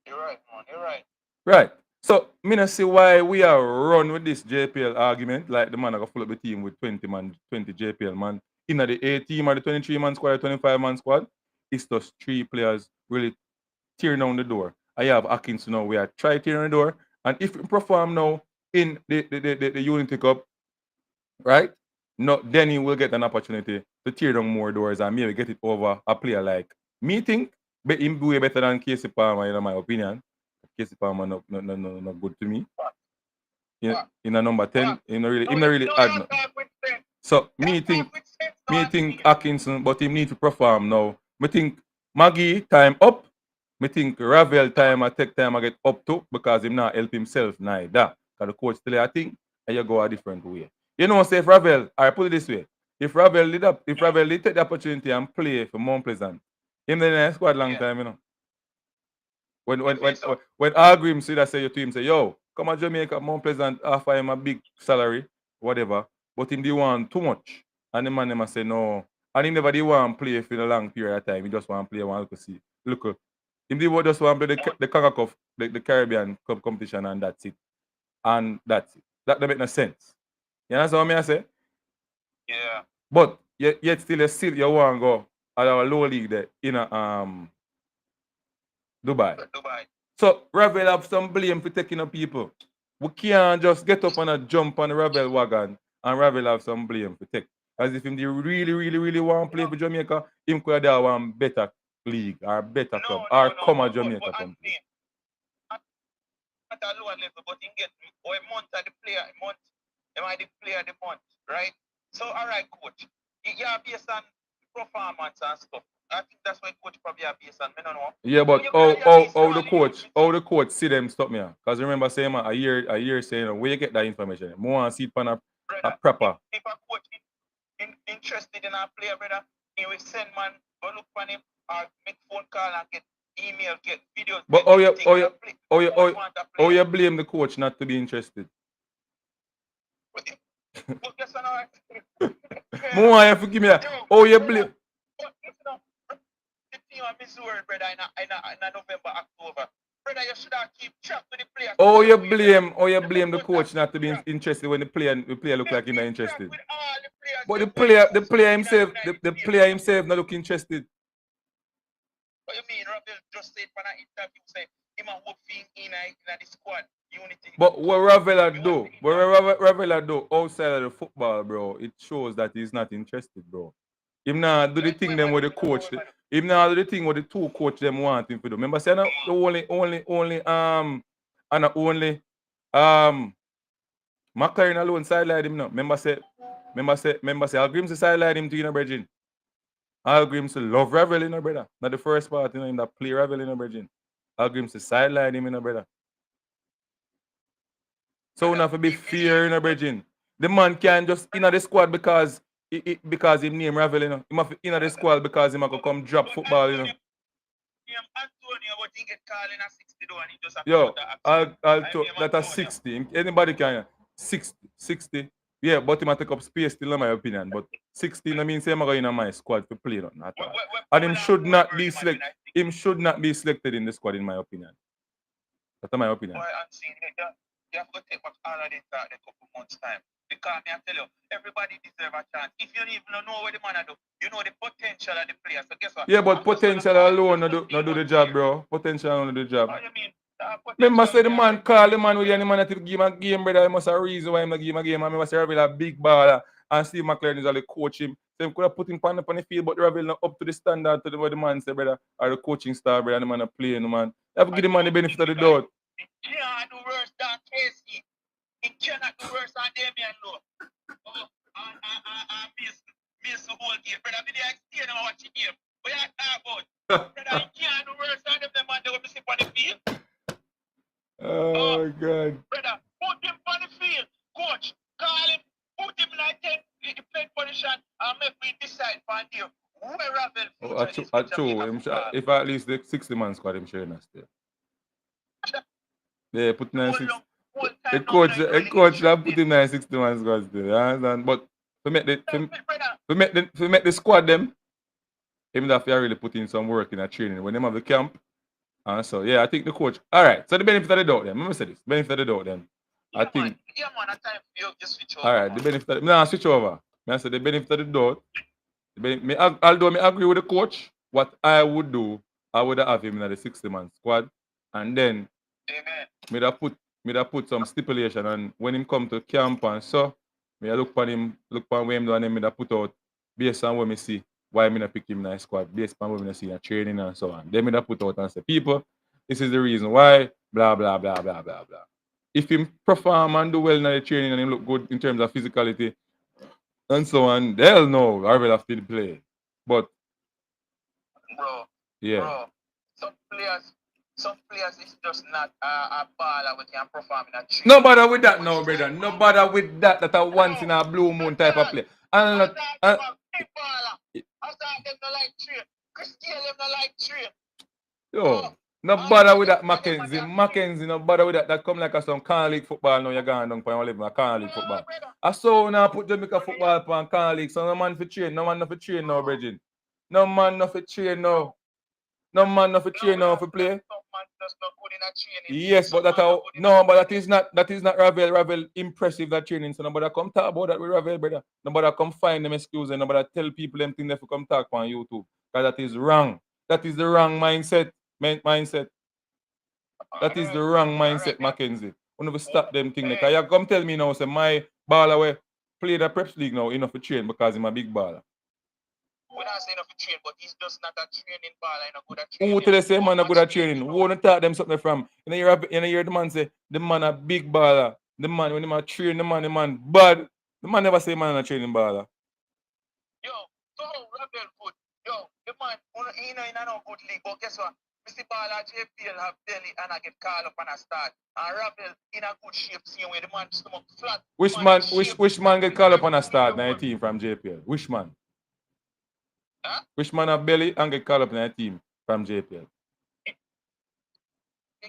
You're right, man. You're right. Right. So, me not see why we are run with this JPL argument, like the man are going to fill up the team with 20 JPL man. In the A team or the 23-man squad or 25-man squad, it's just 3 players really tearing down the door. I have Atkinson now, we are trying tearing the door. And if we perform now in the Unity Cup, right? No, then he will get an opportunity to tear down more doors and maybe get it over a player like me think, but him way better than Casey Palmer, in my opinion. Casey Palmer not good to me. In a number 10, he not really add nothing. So me think Atkinson, but he need to perform now. Me think Maggie time up. Me think Ravel time I take time I get up to, because him not help himself neither. Because the coach still I think and you go a different way. You know, say if Ravel, I put it this way. If Ravel did take the opportunity and play for Mount Pleasant, him then in squad long time, you know. When Agrim see that say to him, say, yo, come on Jamaica, Mount Pleasant, offer him a big salary, whatever. But him they want too much. And the man them say no. And he never did want to play for a long period of time. He just want to play one to see. Look, him they just want to play the CONCACAF, the Caribbean Cup competition, and that's it. And that's it. That don't make no sense. You understand what I say? Yeah. But yet still you want to go at our low league there in Dubai. So Ravel have some blame for taking up people. We can't just get up and a jump on the Ravel wagon and Ravel have some blame for take. As if him they really want to play for Jamaica, him could have one better league or better club or come at Jamaica company. At a lower level, but he get a month of the player, am I the player of the month, right? So all right, coach. Yeah, based on performance and stuff. I think that's why coach probably are based on. I don't know. Yeah, but how the coach see them stop me? Because remember saying a year saying where you get that information? More and see it on a proper. If a coach interested in a player, brother, he will send man go look for him or make phone call and get email, get videos. But you blame the coach not to be interested? More you forgive me. You blame. The team of Missouri, brother, in November, October. Brother, you should have keep track with the players. You blame the coach not to be interested when the player look like he's not interested. But the player himself not look interested. What you mean? Ravel just said for an interview, say him and hope in the squad unity. But what Ravel do outside of the football, bro, it shows that he's not interested, bro. Him not do the thing them with the coach. Him not do the thing with the two coach them want him to do. Remember say the only McClaren alone sideline him now. Remember say I'll agree to sideline him to Bridging. I'll agree to love Ravel in brother. Not the first part, in that play Ravel in Bridging. I'll agree to sideline him in brother. So we have to be fair in Bridging. The man can't just in the squad because him name Ravel, He must be in the squad because he might come drop football, Yo, I'll talk that a 60. Anybody can 60. Yeah, but he might take up space still in my opinion. But 60 I mean say I'm going in my squad to play not all. And him should not be selected. Him should not be selected in the squad in my opinion. That's my opinion. You have to take up all of this in a couple months' time. Because I tell you, everybody deserves a chance. If you don't even know what the man do, you know the potential of the player. So guess what? Yeah, but potential alone not do the job, bro. Potential alone do the job. What do you mean? Remember say the man call the man with the man that give him a game, brother. He must have a reason why he not give him a game. I remember say Ravel a big baller and Steve McClaren is only coach him. So he could have put him on the field, but Ravel not up to the standard to what the man say, brother. Or the coaching star, brother, and the man a playing, the man. You have to give the man the benefit of the doubt. He can't do worse than Casey. He cannot do worse than Damian Lowe. Miss the whole game. Brother, I didn't explain how watch the game. What you talk about? Brother, he can't do worse than them man that will be sitting on the field. Oh, God. Brother, put him on the field. Coach, call him. Put him like 10 in the play position and make me decide for him. Where Ravel if at least the 60 man squad, I'm sure you're not still. Yeah, put 96. The coach have put him 60 man squad still. You understand? But to make the squad them, even if you really put in some work in a training when they have the camp. And so yeah, I think the coach. All right. So the benefit of the doubt then. Let me say this. Benefit of the doubt then. I think. Yeah, man. At time you just switch over. All right. The benefit. Switch over. I say the benefit of the doubt. Although I agree with the coach, what I would do, I would have him in the 60 man squad, and then me that put some stipulation, and when him come to camp and so, me I look for him where him do, and then me that put out based on what me see why me not pick him in the squad, based on what me see in training and so on. Then me that put out and say, people, this is the reason why, blah blah blah blah blah blah. If him perform and do well in the training and him look good in terms of physicality and so on, they'll know I will have to play. But bro, some players is just not a baller we can perform in a training. No bother with that now, brother. No bother with that. That a once in a blue moon type of play. And them not like train. Christian them not like train. Yo, no bother with that Mackenzie, no bother with that. That come like a some Can League football now. You're going down for your living a Can League football. I saw now put Jamaica football upon Can League. So no man for train. No man no for train now, Bridget. No man no for train now. No man no for train now for play. Some man just not good in training. Yes, but that is not Ravel. Ravel impressive that training. So nobody come talk about that with Ravel, brother. Nobody come find them excuse and nobody tell people them things they come talk on YouTube. Because that is wrong. That is the wrong mindset. That is the wrong mindset, Mackenzie. We never stop them things. Because you come tell me now, say my baller way play the Preps League now enough to train because he's a big baller. We're not saying enough to train, but he's just not a training baller and a good at training. Who tell the same man a good at training? Who wanna talk them something from? You hear the man say the man a big baller. The man when he man train the man bad. The man never say man a training baller. Yo, so Ravel good. Yo, the man he in a no good league, but guess what? Mr. Baller JPL have belly and I get called up and I start. And Ravel in a good shape, same way the man stomach flat. Which man get called up on a start 19 from JPL? Which man? Huh? Which man have belly and get called up in a team from JPL? He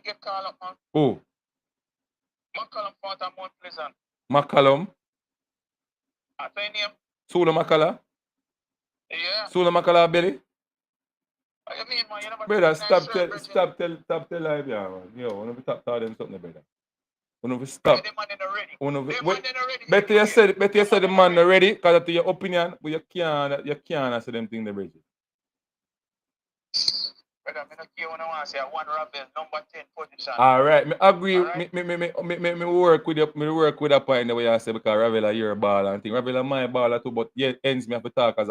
get called up, man. Who? McCallum fought at Mount Pleasant. McCallum? I say name. Sula McCalla? Yeah. Sula McCalla belly? What you mean, man? You never Brother, stop tell live, yeah, man. Yo, when we talk them something, brother. When we stop. The man in already. Better you said the man already, because that's your opinion, but you can't say them things, the bridge. Brother, I don't care when I want to say one Ravel, number 10 position. All right, I agree. Right. Me work with that point the way I say because Ravel are your baller and thing. Ravel are my baller too, but yeah, ends me have to talk as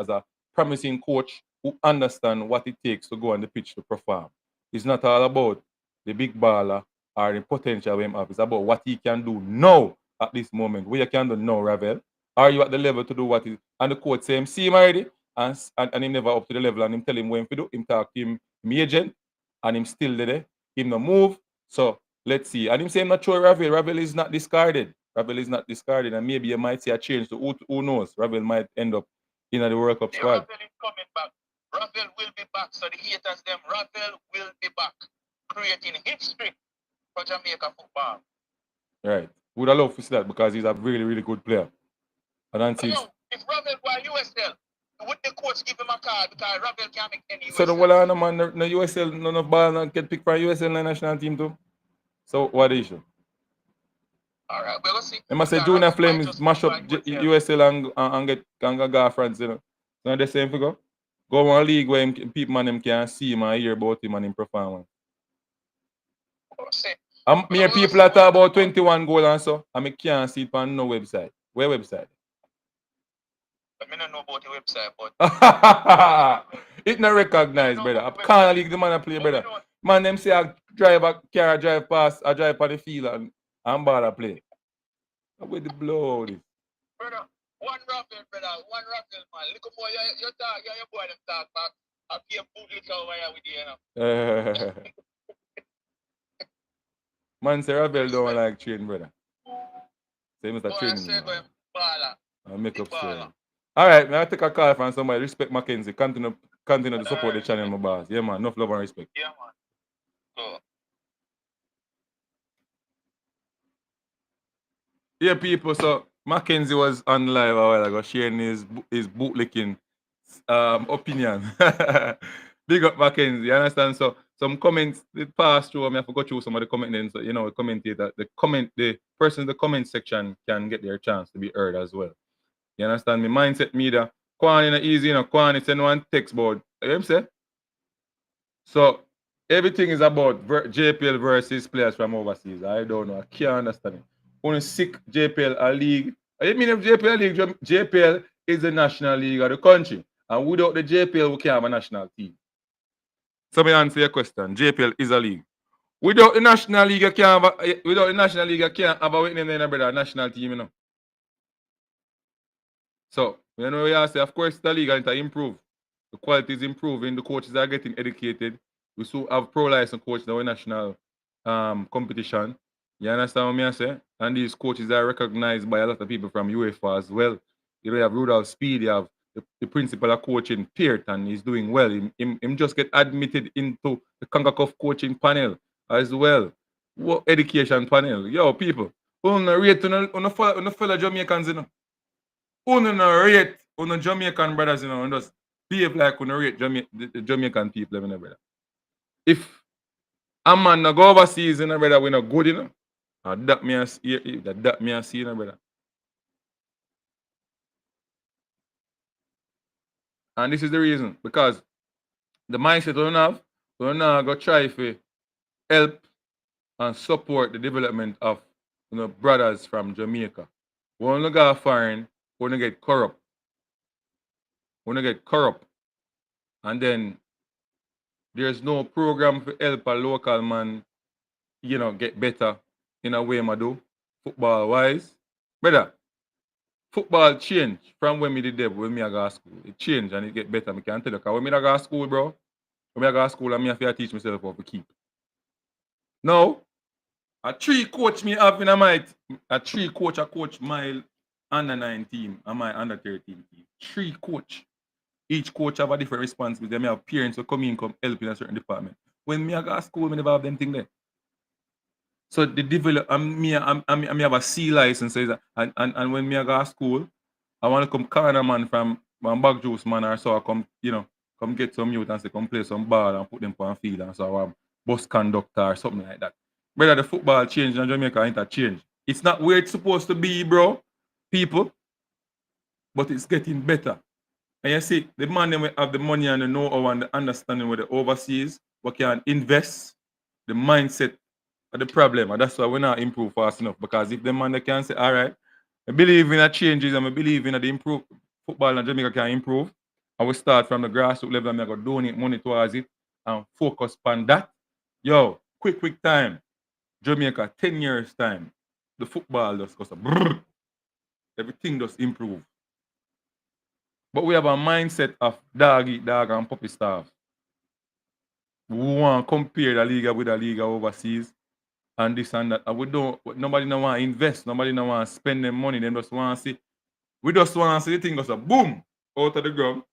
a promising coach who understand what it takes to go on the pitch to perform. It's not all about the big baller or the potential we have. It's about what he can do now at this moment. What you can do now, Ravel. Are you at the level to do what is? And the coach say him see him already and he never up to the level and him tell him when to do. Him talk to him agent and him still there. Him no move. So let's see. And him say him not throw Ravel. Ravel is not discarded. Ravel is not discarded. And maybe you might see a change to who knows. Ravel might end up in the World Cup squad. Ravel is coming back. Ravel will be back. So the haters them, Ravel will be back. Creating history for Jamaica football. Right. Would I love to see that because he's a really, really good player. And then if Ravel were USL, would the coach give him a card because Ravel can't make any USL? So the whole man the USL, none of ball get picked for USL national team too. So what is the issue? Alright, we'll see. I must say Junior Flames mash up USL and go France, you know. So the same figure. Go on a league where people man can see him and hear about him and him performance. Me hear people that talk about 21 goals and so, and I can't see it on no website. Where website? I don't know about the website, but it not recognized, brother. I can't league the man play, brother. Man, them say I drive a car, drive past, I drive on the field and ball play. With the blow this. Brother, one Ravel, man. Look for your dog, your boy them talk back. I'll be a bootlicker over here with you, you know. Man say Ravel don't like train, brother. Say Mr. Training. I'll make up story. Alright, I take a call from somebody. Respect Mackenzie. Continue to support the channel, my boss. Yeah, man. Enough love and respect. Yeah, man. So. Yeah, people. So Mackenzie was on live a while ago sharing his bootlicking opinion. Big up Mackenzie, you understand? So some comments it passed through. I have to go through some of the comments. So commentator, the person in the comment section can get their chance to be heard as well. You understand me? Mindset media. Kwan in easy, Kwan is send one text board. You know what I'm saying? So everything is about JPL versus players from overseas. I don't know. I can't understand it. Only sick JPL a league. I mean if JPL league, JPL is the national league of the country. And without the JPL, we can't have a national team. So me answer your question. JPL is a league. Without the national league, you can't have a national team, you know. So, you know, you say, of course, the league to improve. The quality is improving. The coaches are getting educated. We still have pro-licensed coaches in our national competition. You understand what I say? And these coaches are recognized by a lot of people from UEFA as well. You know, you have Rudolph Speed, you have the principal of coaching, Pearton, he's doing well. Him just get admitted into the CONCACAF coaching panel as well. What education panel? Yo, people, who no rate on fellow Jamaicans, you know? Who no rate on the Jamaican brothers, you know, and just behave like we no rate the Jamaican people, you know, brother. If A man no go overseas, you know, brother, we not good, you know. That me a see, you know, brother. And this is the reason, because the mindset we don't have go try to help and support the development of brothers from Jamaica. We don't go foreign, we don't get corrupt. We don't get corrupt. And then there's no program to help a local man, get better in a way I do, football wise. Brother, football changed from when me did there, when me I go to school. It changed and it get better. I can tell you, because when me I go to school, bro, when me I go to school, I have to teach myself how to keep. Now, a 3 coach me have in a 3 coach, I coach my under 9 team and my under 13 team. 3 coach. Each coach have a different responsibility. They may have parents who come help in a certain department. When me I go to school, me never have them thing there. So the develop me have a C license, and when me I go to school, I want to come corner man from bag juice man or so I come, come get some youth and say come play some ball and put them on field and so I'm bus conductor or something like that. Brother, the football change in Jamaica interchange. It's not where it's supposed to be, bro. People. But it's getting better. And you see, the man them have the money and the know-how and the understanding with the overseas, we can invest the mindset of the problem. And that's why we're not improve fast enough. Because if the man they can say, all right, I believe in the changes and I believe in the improve football in Jamaica can improve. And we start from the grassroots level and we go donate money towards it and focus on that. Yo, quick time. Jamaica, 10 years time. The football just goes brrr. Everything just improve. But we have a mindset of dog eat dog and puppy starve. We want to compare the league with the league overseas and this and that. And we don't, nobody no want to invest, nobody no want to spend their money. They just want to see, we just want to see the thing goes boom out of the ground.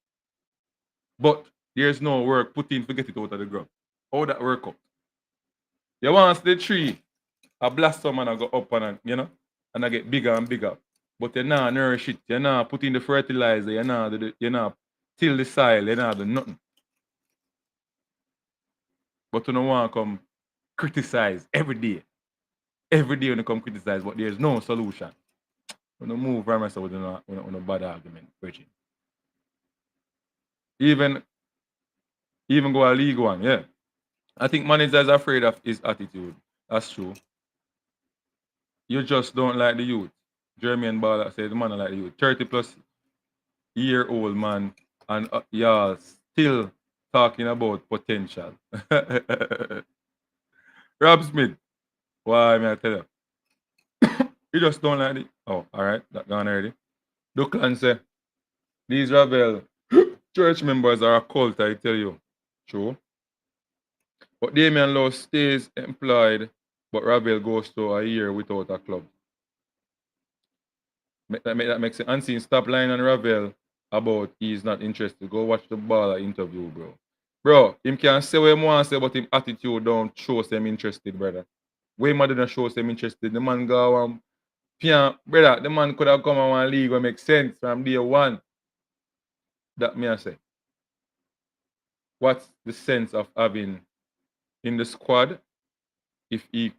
But there's no work put in to get it out of the ground. How that work out? You want to see the tree, a blossom and I go up and and I get bigger and bigger. But you're not nourish it, you're not put in the fertilizer, you're not till the soil, you're not do nothing. But you don't want to come criticize every day. Every day when you come criticize, but there's no solution. When you move from myself with a bad argument, preaching. Even go a League One, yeah. I think managers are afraid of his attitude. That's true. You just don't like the youth. Jermaine Baller said the man like the youth. 30+ year old man and y'all still talking about potential. Rob Smith, why may I tell you? You just don't like it. Oh, alright, that gone already. Duckland say, these Ravel church members are a cult, I tell you. True. But Damian Lowe stays employed, but Ravel goes to a year without a club. That makes sense. Unseen stop lying on Ravel about he's not interested. Go watch the Baller interview, bro. Bro, him can say what he wants to say, but him attitude don't show him interested, brother. Way more than show him interested. The man go brother, the man could have come on one league where make sense from day one. That me I say. What's the sense of having in the squad if he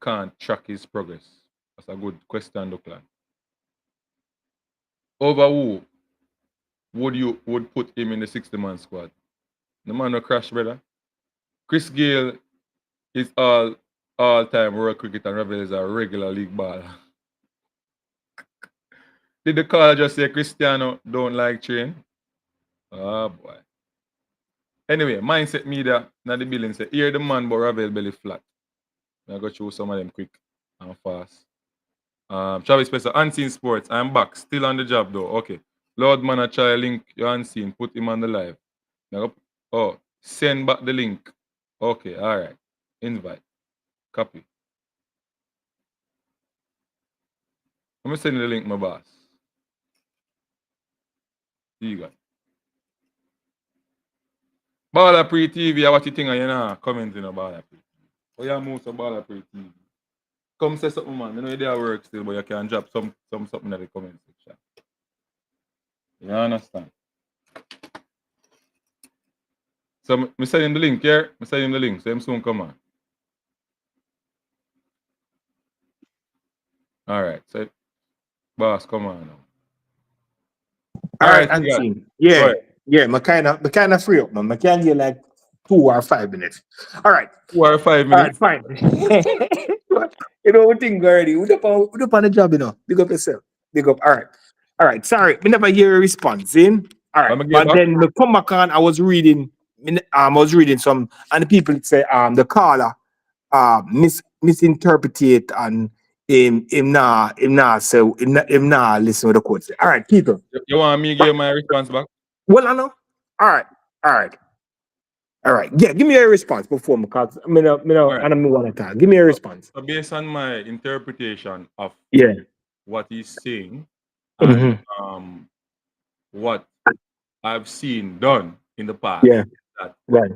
can't track his progress? That's a good question, Duckland. Over who would put him in the 60-man squad? The man will crash, brother. Chris Gayle is all-time world cricket and Ravel is a regular league baller. Did the caller just say Cristiano don't like train? Oh boy. Anyway, Mindset Media, now the building say, hear the man but Ravel belly flat. I go through some of them quick and fast. Travis Spencer, Unseen Sports, I'm back. Still on the job though. Okay. Lord man, I try link your Unseen, put him on the live. Oh, send back the link. Okay, alright. Invite. Copy. Let me send you the link, my boss. See you guys. Baller Pre TV, what you think of you now? Comment in a Baller Pre TV. Oh, you move to Baller Pre TV. Come say something, man. You know they work still, but you can drop something in the comment section. You understand? So I send him the link here. I send him the link. So him soon come on. All right. So boss, come on now. All right, you got it. Anthony. Go Yeah, ahead. yeah. I kind of free up, man. I can get like 2 or 5 minutes. All right. 2 or 5 All right, minutes. fine. You know what thing already. We up on the job, you know. Big up yourself. Big up. All right. All right. Sorry. We never hear a response in. All right. I'ma get But back. then the come back on, I was reading some, and the people say the caller misinterpret and him nah listen to the quote. All right, people. You want me to give my response back? Well, I know. All right. All right. All right. Yeah, give me a response before because I right. don't want to talk. Give me a response. So based on my interpretation of Yeah. what he's saying Mhm. and what I've seen done in the past, Yeah. that Right.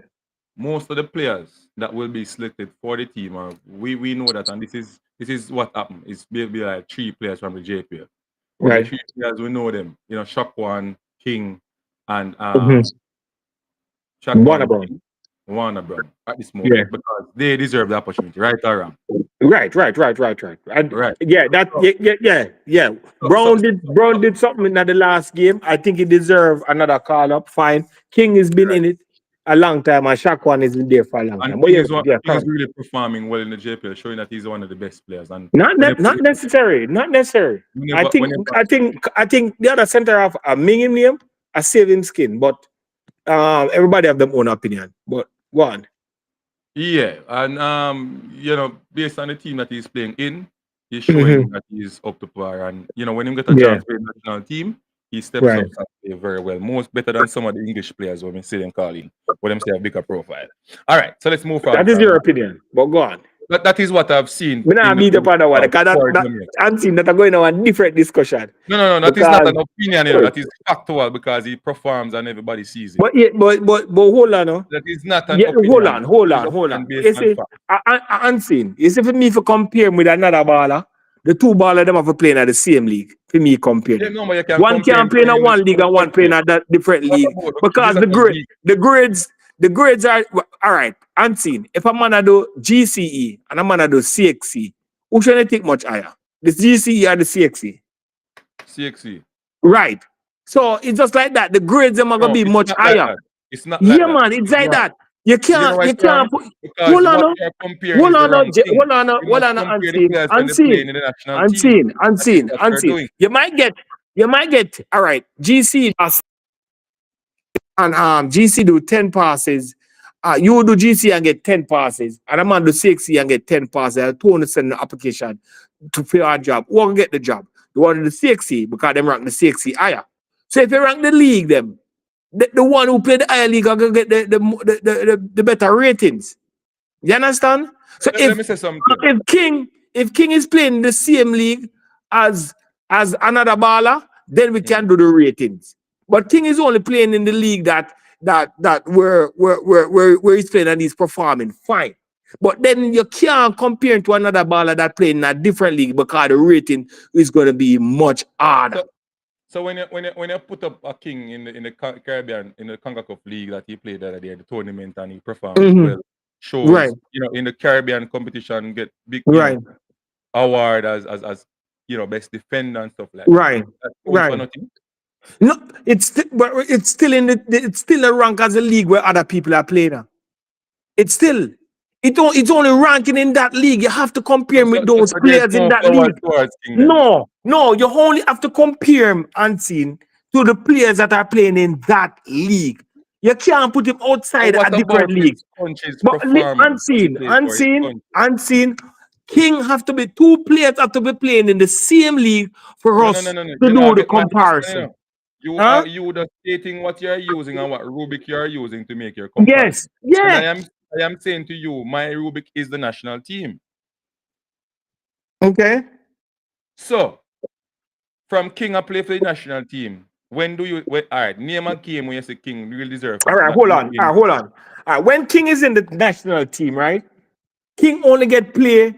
most of the players that will be selected for the team, we know that, and this is what happened. It's maybe like 3 players from the JPL. Right. 3 players, we know them. You know, Shockwan, King, and Mhm. Shockwan, Warner King, Warner Brown at this moment, Yeah. because they deserve the opportunity, right or wrong? Right. Right. Yeah, that So- yeah. Brown did something in the last game. I think he deserved another call up. Fine. King has been in it a long time, and Shaquan has been there for a long time. And But King yeah, is, yeah, King is correct. really performing well in the JPL, showing that he's one of the best players. And Not whenever- necessary. Not necessary. whenever- I think the other center half Mingim name, I save him skin, but everybody have their own opinion. But go on. Yeah, and you know, based on the team that he's playing in, he's showing that he's up to par. And you know, when he get a Yeah. chance to play in the national team, he steps Right. up and play very well. Most better than some of the English players when we see them calling, when them say a bigger profile. All right, so let's move forward. That is your opinion. But go on. That is what I've seen. We not meet up on that one because for that Jamaica. I'm seeing that are going on a different discussion. No, that is not Because- an opinion, you know, that is factual because he performs and everybody sees it. But yeah, but hold on, no. That is not an Yeah, opinion. hold It on. is opinion based You on see, fact. I'm seeing. You see, for me, for compare him with another baller, the 2 ballers them have to play in the same league. For me, compare Yeah, them. no, but you can One compare can him play in to a him one with league and one play in country. a different What league. about- Because these are the the grades are all right. Unseen. If a man do GCE and a man do CXC, who should I take much higher? The GCE or the CXC? CXC. Right. So it's just like that. The grades them are gonna be it's much not like higher. that. It's not like Yeah, that. man, it's like wrong. that. You know why can't it's wrong? put. Because Hold on, what no. you're comparing Hold is the on, no. wrong thing. Hold on, no. You Hold must on, no. compare the players when they're playing in the national team. Unseen. That's what you're doing. You might get. All right. GC and GC do 10 passes. You do GC and get 10 passes, and a man do 60 and get 10 passes. I told him to send the application to fill our job. Who will get the job? The one in the 60 because them rank the 60 higher. So if you rank the league, them the one who play the higher league are gonna get the better ratings. You understand? So Let me say something. if King is playing in the same league as another baller, then we can do the ratings. But King is only playing in the league that where he's playing and he's performing fine. But then you can't compare him to another baller that playing in a different league because the rating is going to be much harder. So when you put up a King in the Caribbean, in the CONCACAF league that he played the other day, the tournament, and he performed well, shows Right. you know in the Caribbean competition get big Right. award as you know best defender and stuff like Right. that. That's all Right. for nothing. No, it's still a rank as a league where other people are playing. It's only ranking in that league. You have to compare him with those players in that league. No, you only have to compare him unseen to the players that are playing in that league. You can't put him outside a different league. But unseen. King have to be 2 players have to be playing in the same league for us to do the comparison. You are just stating what you're using and what rubric you're using to make your comparison. Yes, And I am saying to you, my rubric is the national team. Okay. So, from King I play for the national team. When do you all right? Name a game when you say King really deserve. All right, hold on. All right, when King is in the national team, right? King only get play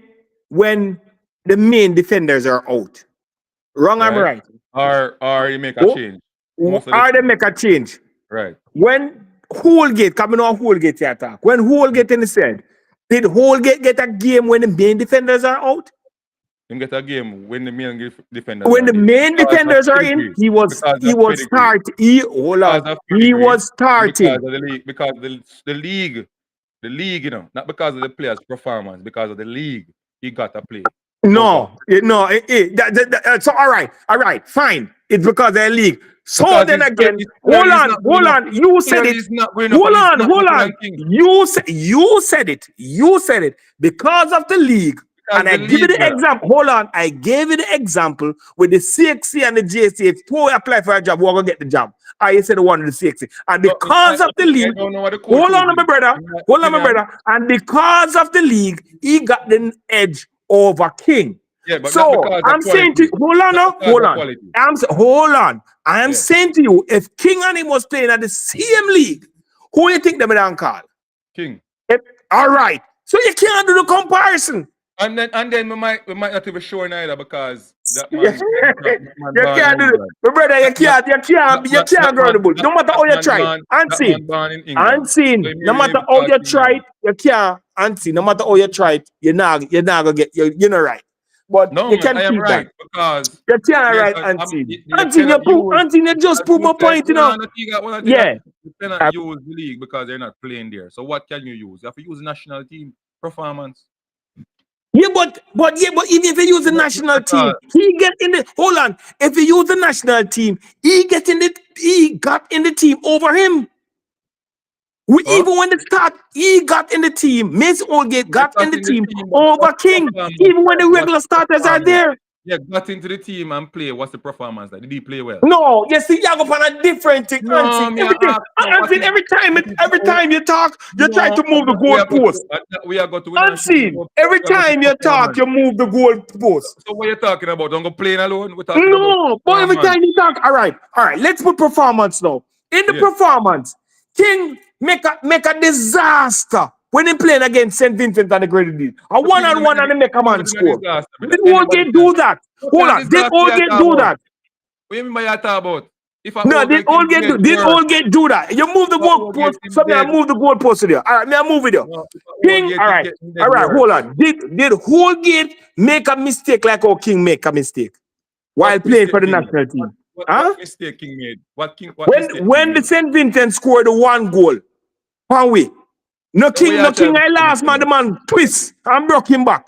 when the main defenders are out. Wrong, I'm right. Or you make a change. Or they make a change. Right. When Holgate, coming on Holgate here talk. When Holgate in the said, did Holgate get a game when the main defenders are out? Him get a game when the main defenders When are the in. main Because of defenders are in, pedigree. he was Because starting. Hold on. of He pedigree, was starting. because of the league, because the league, you know, not because of the players' performance, because of the league, he got to play. No, so all right, fine. It's because of the league. So Because then his again, clearly hold on. You said it. He's not going up Hold and he's on, not hold better on. than King. You said it. You said it because of the league. Because And I the give you league, the example. Hold on. I gave you the example with the CXC and the JC. If two apply for a job, we're gonna get the job. I said the one with the CXC. And because of the league, hold on, my brother. Hold on, my brother. And because of the league, he got the edge over King. Yeah, but so I'm saying to you, hold on now, hold on. I am saying to you, if King and him was playing at the same league, who do you think they would call? King. All right. So you can't do the comparison. And then we might not even sure neither because that man, you can't do it. My brother, you can't go to the bull. No matter how you try. Unseen. No matter how you try, you can't. Unseen. No matter how you try, you're not gonna get you're not right. But no, you man, can I am keep right that. because you can't right, Unseen. Unseen, you just prove my point, you know. Yeah. You cannot use the league because they're not playing there. So what can you use? You have to use national team performance. Yeah, but even if he use the national team, he get in the hold on. If he use the national team, he got in the team over him. Even when the start, he got in the team. Miss Oldgate got in the team over King. Even when the regular starters are there. Yeah, got into the team and play. What's the performance like? Did he play well? No, you see, you go on a different thing. No, every time you talk, you try to move the goalpost. We are going to win. Every time you talk, you move the goalpost. So what are you talking about? Don't go playing alone? No, but every time you talk, all right. Let's put performance now. In the performance, King make a disaster when he playing against St. Vincent and the Grenadines. A one-on-one and they make a man score. Did Oldgate do that? Hold on, did Oldgate do that? What do you mean by that about? No, did Oldgate do that? You move the goalpost, so I move the goalpost there. All right, may I move with you? King, all right, hold on. Did Oldgate make a mistake like how King make a mistake while playing for the national team? What mistake King made? When the St. Vincent scored the one goal, no King, I last man, the man twist and broke him back.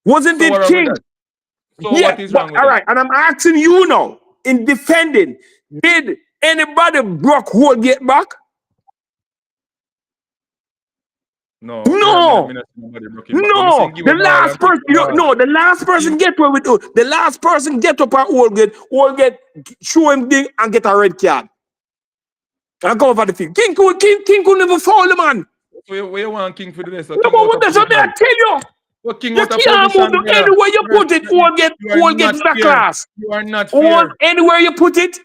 Wasn't it King? So what is wrong with all right, and I'm asking you now, in defending, did anybody broke Holgate back? No. The last person, the last person get where we do. The last person get up at Holgate, show him thing and get a red card. And go over the field. King could never foul the man. Where you want King for the rest? No, but what does that tell you? You can't move them anywhere you put it, Holgate is a class. You are not fair. Anywhere you put it,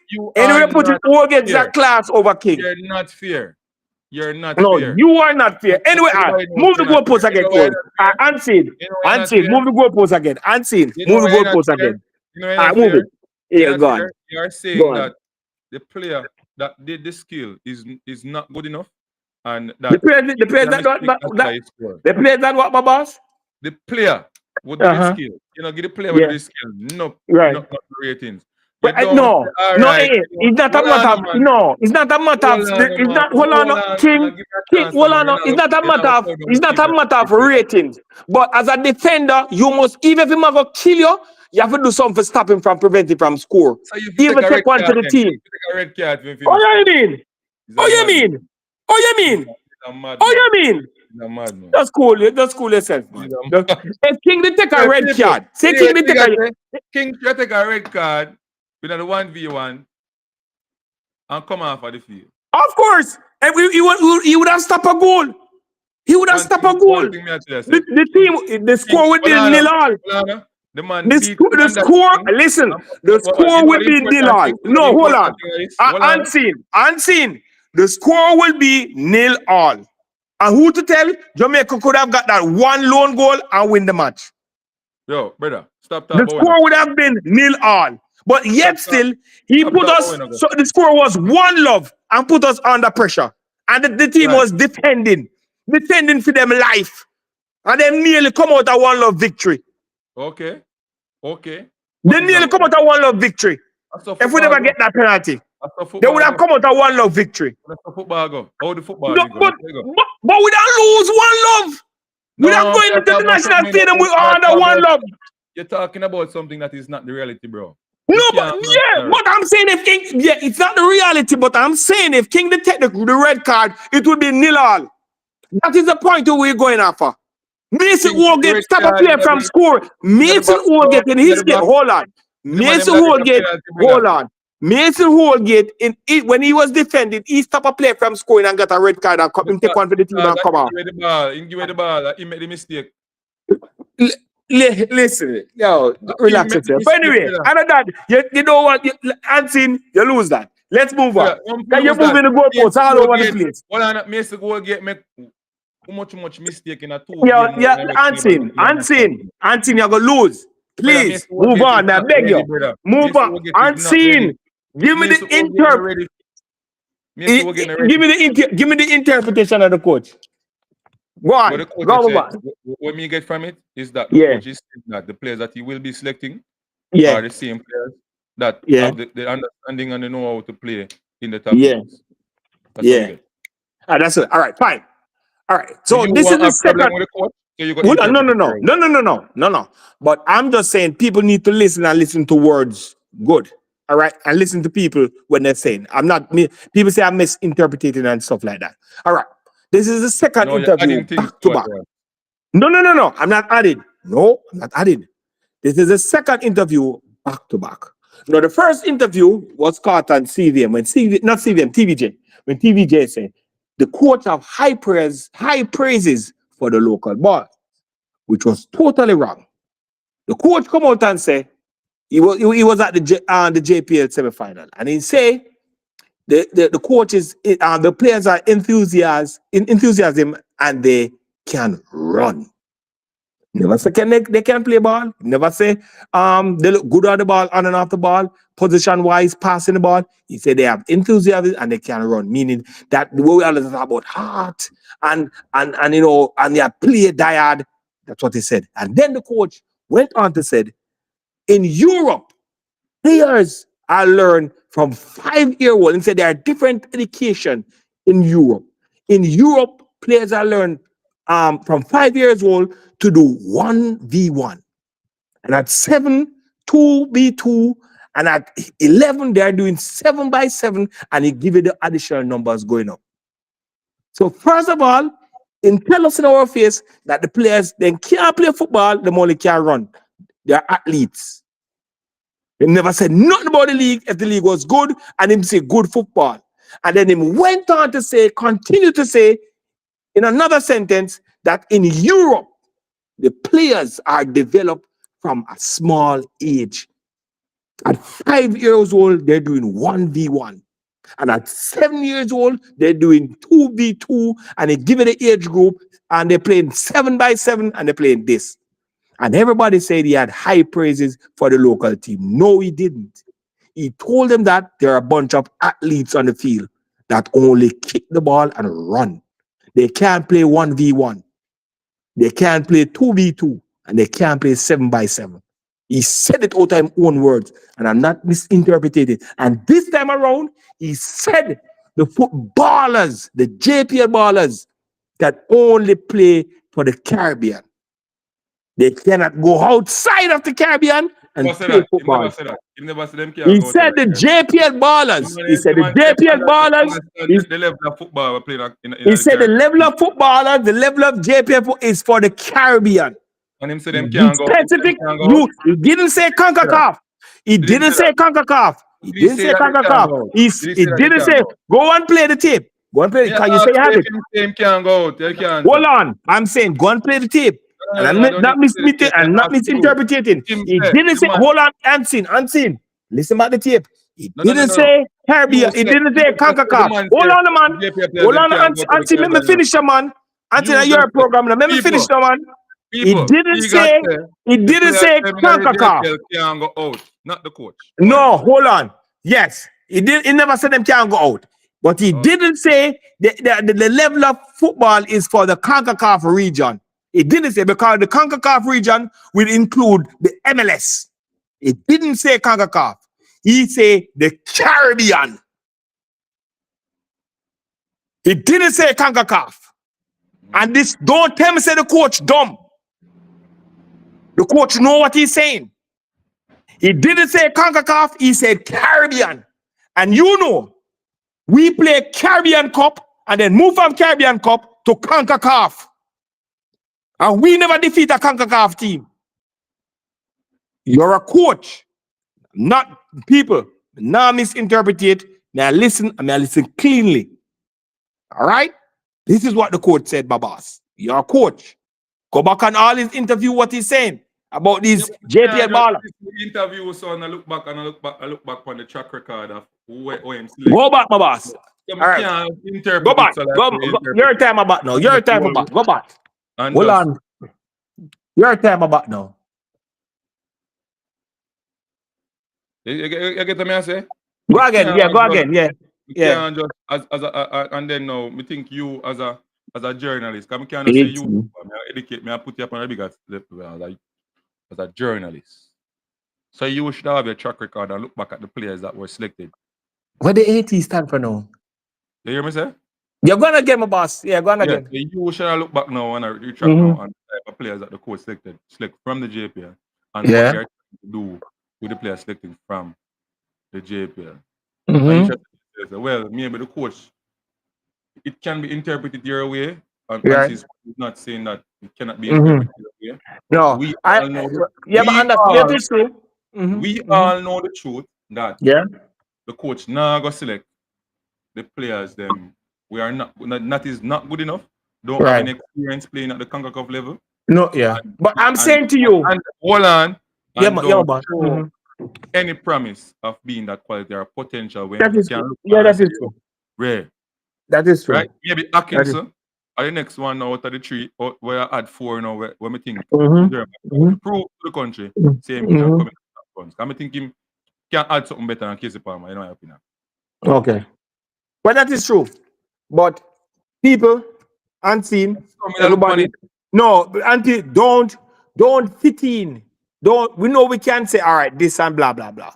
Holgate is a class over King. You're not fair. You're not no, fair. You are not fair. Anyway, move the goalpost again. Unseen. Move the goalpost again. Unseen. Move the goalpost again. Move it. Yeah, go on. You are saying that the player that did the skill is not good enough, and that the player that what, my boss? The player with the skill. You know, give the player with the skill. No ratings. It's not a matter of it's not a matter of it's not a matter of ratings. But as a defender, you must, even if him go kill you, you have to do something to stop him from prevent him from score. So even take one to the team. Oh, you mean? That's cool yourself, man. If King did take a red card, say King did take a red card. We had a 1v1 and come off of the field. Of course. And he would have stopped a goal. He would have stopped a goal. The score would be nil all. The score will be nil all. No, hold on. Unseen. The score will be nil all. And who to tell? Jamaica could have got that one lone goal and win the match. Yo, brother, stop talking. The score would have been nil all. But yet still, he put us, so the score was 1-0 and put us under pressure. And the team was defending for them life. And they nearly come out a 1-0 victory. Okay. They nearly come out a 1-0 victory. If we never get that penalty, they would have come out a 1-0 victory. That's the football go. How the football No, go? but we don't lose 1-0. We don't go into the national stadium with under 1-0. You're talking about something that is not the reality, bro. No, but I'm saying if King, it's not the reality, but I'm saying if King the take the red card, it would be 0-0. That is the point we're going after. Mason Woolgate stop a player from score. Mason Woolgate in his game. Hold on. Mason Woolgate. Hold on. Mason Woolgate when he was defending, he stopped a player from scoring and got a red card and come take one for the team and come out. He give the ball. He made the mistake. Listen, relax yourself. But anyway, other than that, you don't want Antin, you lose that. Let's move on. Can you move in the goalposts all over the place? Well, I Mason Woolgate make much mistake in a 2. Antin, you're gonna lose. Please move on. I beg you. Move on. Antin, give me the give me the interpretation of the coach. Go on. What me get from it is that the coach is saying that the players that he will be selecting are the same players that have the understanding and the know-how to play in the top teams. That's it. All right, fine. All right. So this is the second. No. But I'm just saying people need to listen to words good. All right, and listen to people when they're saying. People say I'm misinterpreting and stuff like that. All right. This is the second interview back to back. No. I'm not adding. No, I'm not adding. This is the second interview back to back. Now, the first interview was caught on CVM TVJ. When TVJ said the coach have high praises for the local ball, which was totally wrong. The coach come out and say he was at the JPL semifinal, and he say the coaches, the players are enthusiasm and they can run. Never say they can play ball. Never say they look good on the ball, on and off the ball, position wise, passing the ball. He said they have enthusiasm and they can run, meaning that the way we always talk about heart and they are play diad. That's what he said. And then the coach went on to said, in Europe, players are learned from 5-year-old. And said there are different education in Europe. In Europe, players are learned from 5 years old to do 1v1. And at 7, 2v2. And at 11, they're doing 7x7. And he give you the additional numbers going up. So first of all, tell us in our face that the players then can't play football, they only can run. They're athletes. He never said nothing about the league if the league was good, and him say good football. And then he went on to say, continue to say, in another sentence, that in Europe, the players are developed from a small age. At 5 years old, they're doing 1v1. And at 7 years old, they're doing 2v2, and they give it the age group, and they're playing 7x7, and they're playing this. And everybody said he had high praises for the local team. No, he didn't. He told them that there are a bunch of athletes on the field that only kick the ball and run. They can't play 1v1. They can't play 2v2. And they can't play 7x7. He said it out of his own words. And I'm not misinterpreting it. And this time around, he said the footballers, the JPL ballers, that only play for the Caribbean. They cannot go outside of the Caribbean and play football. He said the JPL ballers. He said the JPL ballers. The level of football we're playing he said the level of footballers, the level of JPL is for the Caribbean. And him say them can't go. Specific, he didn't say CONCACAF. He didn't say CONCACAF. He didn't say CONCACAF. He didn't say, go and play the tape. Go and play it. Can you say you have it? Hold on. I'm saying, go and play the tape. And I'm not misinterpreting. He didn't say, hold on, unseen. Listen about the tape. He didn't say Caribbean. He didn't say CONCACAF. Hold on, man. Hold on, unseen. Let me finish, man. Unseen, you're a program. Let me finish, man. He didn't say CONCACAF. Can't go out, not the coach. No, hold on. Yes, he never said them can't go out. But he didn't say the level of football is for the CONCACAF region. He didn't say, because the CONCACAF region will include the MLS. He didn't say CONCACAF. He said the Caribbean. He didn't say CONCACAF. And this, don't tell me say the coach dumb. The coach know what he's saying. He didn't say CONCACAF, he said Caribbean. And you know, we play Caribbean Cup and then move from Caribbean Cup to CONCACAF. And we never defeat a CONCACAF team. You're a coach, not people. Now misinterpret it. May I listen cleanly. All right? This is what the coach said, Babas. You're a coach. Go back on all his interview, what he's saying about these JPL ballers. Interview, so I look back on the track record of who him select. Go back, Babas. All right. Go back. Your time about now. Your time about. Go back. Hold on. Your time about now. You get what I say? Go again. Yeah, go again. Yeah. Yeah. Just and then now, me think you as a journalist. Because I can't say you. I educate me. I put you up on a bigger level as a journalist. So you should have your track record and look back at the players that were selected. What the 80 stand for now? You hear me say? You're gonna get my boss. Yeah, go on again. So you should look back now and retract now on the type of players that the coach select from the JPL and what they're trying to do with the players selected from the JPL. Well, maybe the coach, it can be interpreted your way, and he's not saying that it cannot be interpreted your way. No, we all know the truth that the coach now go select the players them we are not is not good enough. Don't have any experience playing at the CONCACAF level. No, but I'm saying to you, and hold on, and don't show any promise of being that quality or potential when that is true. That is true. Rare. That is true. Right? Maybe Atkinson are the next one out of the three where I add four now where we think prove to the country same thing coming funds. I think him can add something better than Casey Palmer, my opinion. Okay. Well, that is true. But people unseen, everybody. No, auntie, don't fit in. We know we can say, all right, this and blah, blah, blah.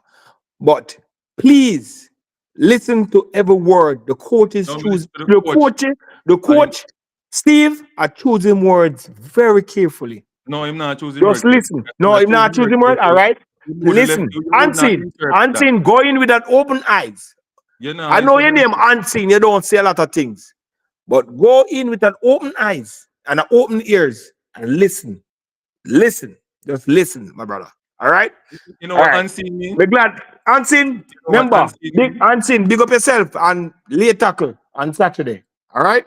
But please listen to every word. The coach is choosing. The coach, Steve, are choosing words very carefully. No, I'm not choosing words. Just listen. No, I'm not choosing words. All right. Listen. Unseen, go in with an open eyes. I know your name, Unseen. You don't say a lot of things. But go in with an open eyes and an open ears and listen. Listen. Just listen, my brother. All right? You know what Unseen means? We're glad. Unseen, remember, Unseen, big up yourself and lay tackle on Saturday. All right?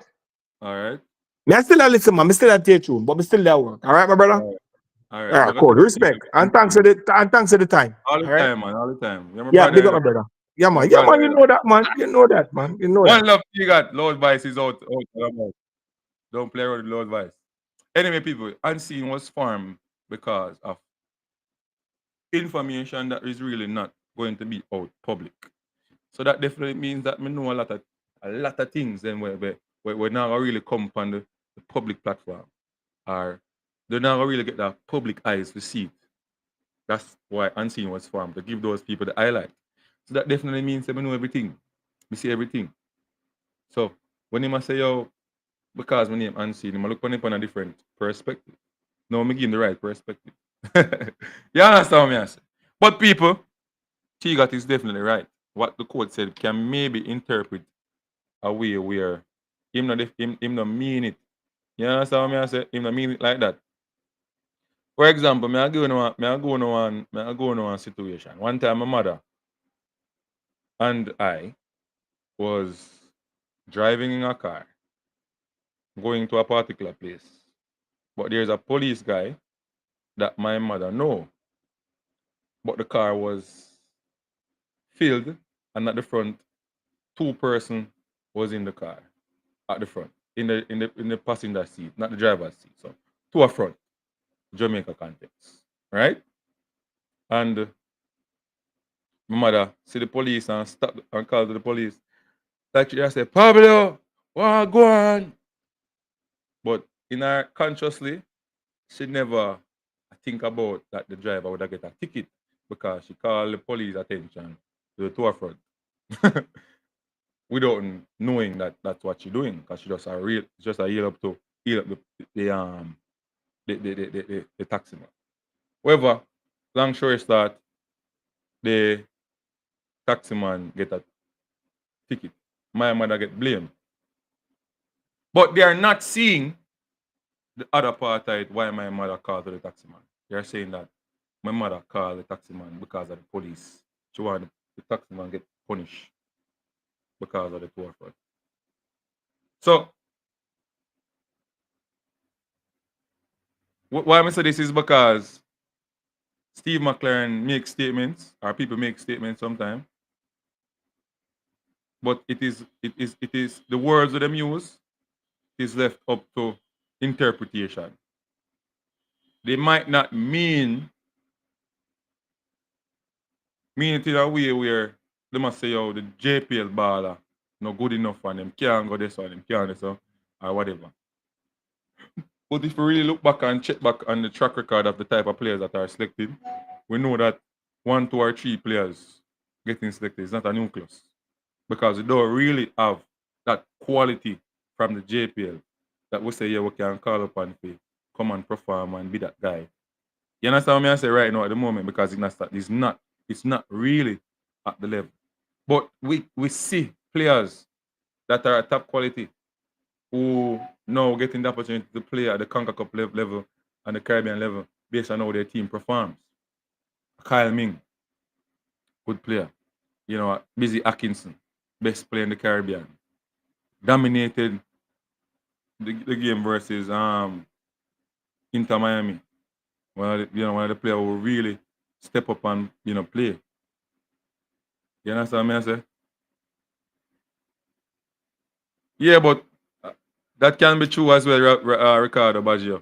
All right. Me still a listen, man. Me still a teach you, but me still there work. All right, my brother? All right. Cool. Respect. And thanks for the time. All the time, man. All the time. Yeah, big up, my brother. Yeah, man. Yeah, man. You know that, man. You know that, man. You know One love you got. Lord Vice is out. Don't play around with Lord Vice. Anyway, people, Unseen was formed because of information that is really not going to be out public. So that definitely means that we know a lot of things and we're not really come on the public platform. Or they're not really get the public eyes to see it. That's why Unseen was formed, to give those people the highlight. So that definitely means that we know everything. We see everything. So when he say, yo, because my name Unseen, I look on it on a different perspective. No, I'm giving the right perspective. You understand what I say? But people, Chigat is definitely right. What the court said can maybe interpret a way where him not mean it. You understand what I say? Him not mean it like that. For example, I go on one situation. One time my mother and I was driving in a car going to a particular place. But there's a police guy that my mother know. But the car was filled and at the front, 2 persons was in the car at the front, in the passenger seat, not the driver's seat. So 2 up front, Jamaica context. Right? And my mother see the police and stop and call to the police. Like she just say, Pablo, go on. But in her consciously, she never think about that the driver would have get a ticket because she called the police attention to the tour front. Without knowing that that's what she's doing, because she just a yield up the taxi man. However, long story start, the taxi man get a ticket. My mother get blamed. But they are not seeing the other part of it why my mother called to the taxi man. They are saying that my mother called the taxi man because of the police. She wanted the taxi man get punished because of the tour fraud. So why I say this is because Steve McClaren makes statements, or people make statements sometimes, but it is the words that them use is left up to interpretation. They might not mean it in a way where they must say, oh, the JPL baller no good enough for them, can't go this or them can't this or whatever. But if we really look back and check back on the track record of the type of players that are selected, we know that 1, 2, or 3 players getting selected is not a nucleus. Because we don't really have that quality from the JPL that we say, yeah, we can call upon to come and perform and be that guy. You understand what I say right now at the moment? Because it's not really at the level. But we see players that are at top quality who now getting the opportunity to play at the Conca Cup level and the Caribbean level based on how their team performs. Kyle Ming, good player. You know, Busy Atkinson, best player in the Caribbean. Dominated the game versus Inter Miami. One of the players who really step up and play. You understand what I say? Yeah, but that can be true as well, Ricardo Baggio.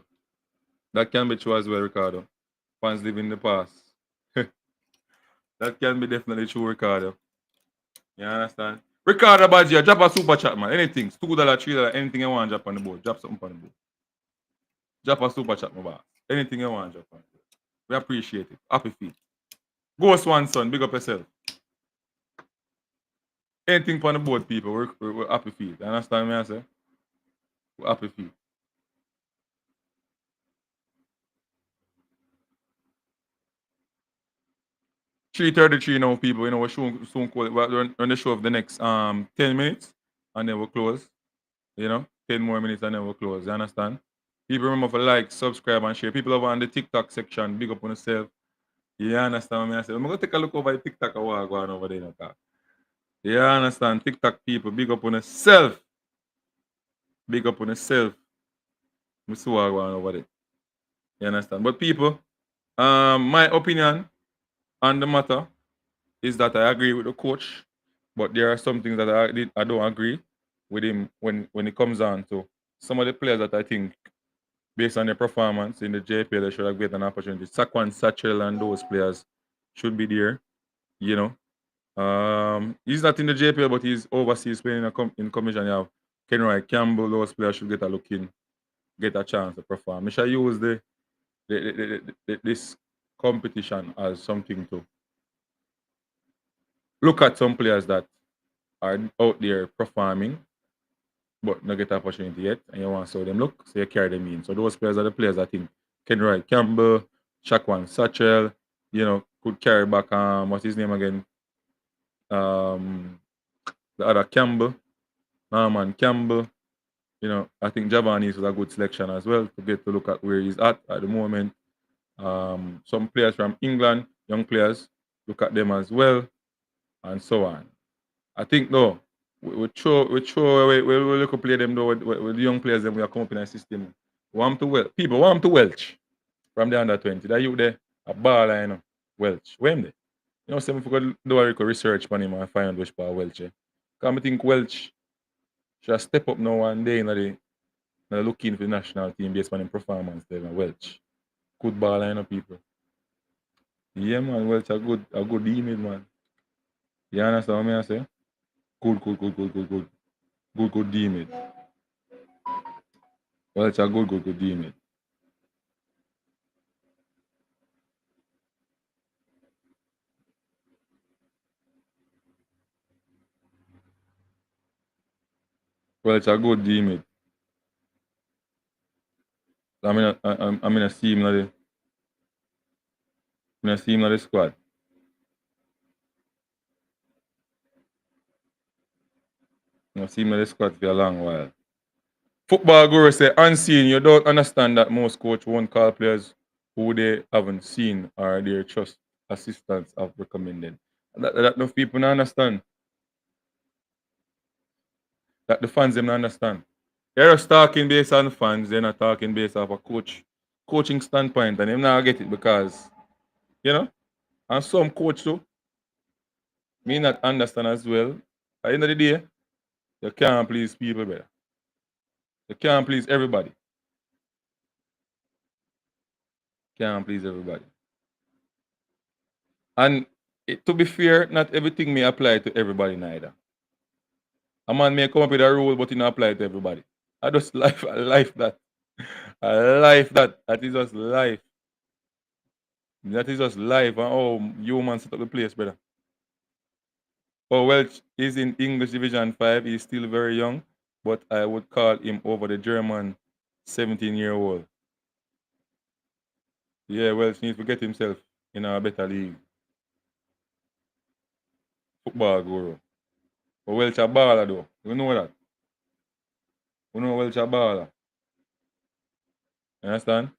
That can be true as well, Ricardo. Fans live in the past. That can be definitely true, Ricardo. You understand? Ricardo Baggio, drop a super chat, man. Anything. $2, $3, anything you want, drop on the board. Drop something on the board. Drop a super chat, my boss. Anything you want, drop on the board. We appreciate it. Happy feet. Ghost One Son, big up yourself. Anything on the board, people, we're happy feet. You understand me, I say? We're happy feet. $3:33 now, people. We're soon call it. We're on the show of the next 10 minutes, and then we'll close. 10 more minutes, and then we'll close. You understand? People remember to like, subscribe, and share. People over on the TikTok section, big up on yourself. You understand what I say? I'm going to take a look over the TikTok a while going over there. You understand? TikTok people, big up on yourself. Big up on yourself. I see what going over there. You understand? But people, my opinion on the matter is that I agree with the coach, but there are some things that I don't agree with him when it comes on to some of the players that I think, based on their performance in the JPL, they should have get an opportunity. Sakwan, Satchel, and those players should be there. He's not in the JPL, but he's overseas playing in commission. You have Kenroy Campbell, those players should get a look in, get a chance to perform. I shall use this competition as something to look at some players that are out there performing, but not get the opportunity yet, and you want to show them look, so you carry them in. So those players are the players I think Kenroy Campbell, Shakwan Satchel, could carry back what's his name again? The other Campbell, Norman Campbell. I think Javanis was a good selection as well to get to look at where he's at the moment. Some players from England, young players, look at them as well, and so on. I think though, we look to play them though with the young players then we are coming up in a system. People want to Welch from the under 20. That you there a baller, Welch. When they? Some if we could do a research on him and find which part Welch. Because I think Welch should step up now and then looking for the national team based on his performance there. Welch. Good baller, people. Yeah, man, Welch a good image, man. You understand what I say? Good, deem it. Well, it's a good, deem it. Well, it's a good deem it. I'm in a team of the squad. I'm in a team of the squad for a long while. Football guru say unseen, you don't understand that most coach won't call players who they haven't seen or their trust assistants have recommended. That no people don't understand. That the fans them don't understand. They're just talking based on the fans, they're not talking based off a coaching standpoint, and them not get it because, you know, and some coach too may not understand as well. At the end of the day, you can't please people better. You can't please everybody. Can't please everybody. And to be fair, not everything may apply to everybody neither. A man may come up with a rule, but it not apply to everybody. I just life that. I life that. That is just life. That is just life. And oh, humans set up the place, brother. Oh, Welch is in English Division 5. He's still very young, but I would call him over the German 17-year-old. Yeah, Welch needs to get himself in a better league. Football guru. But Welch a baller though. You know that. You know Welch a baller. You understand?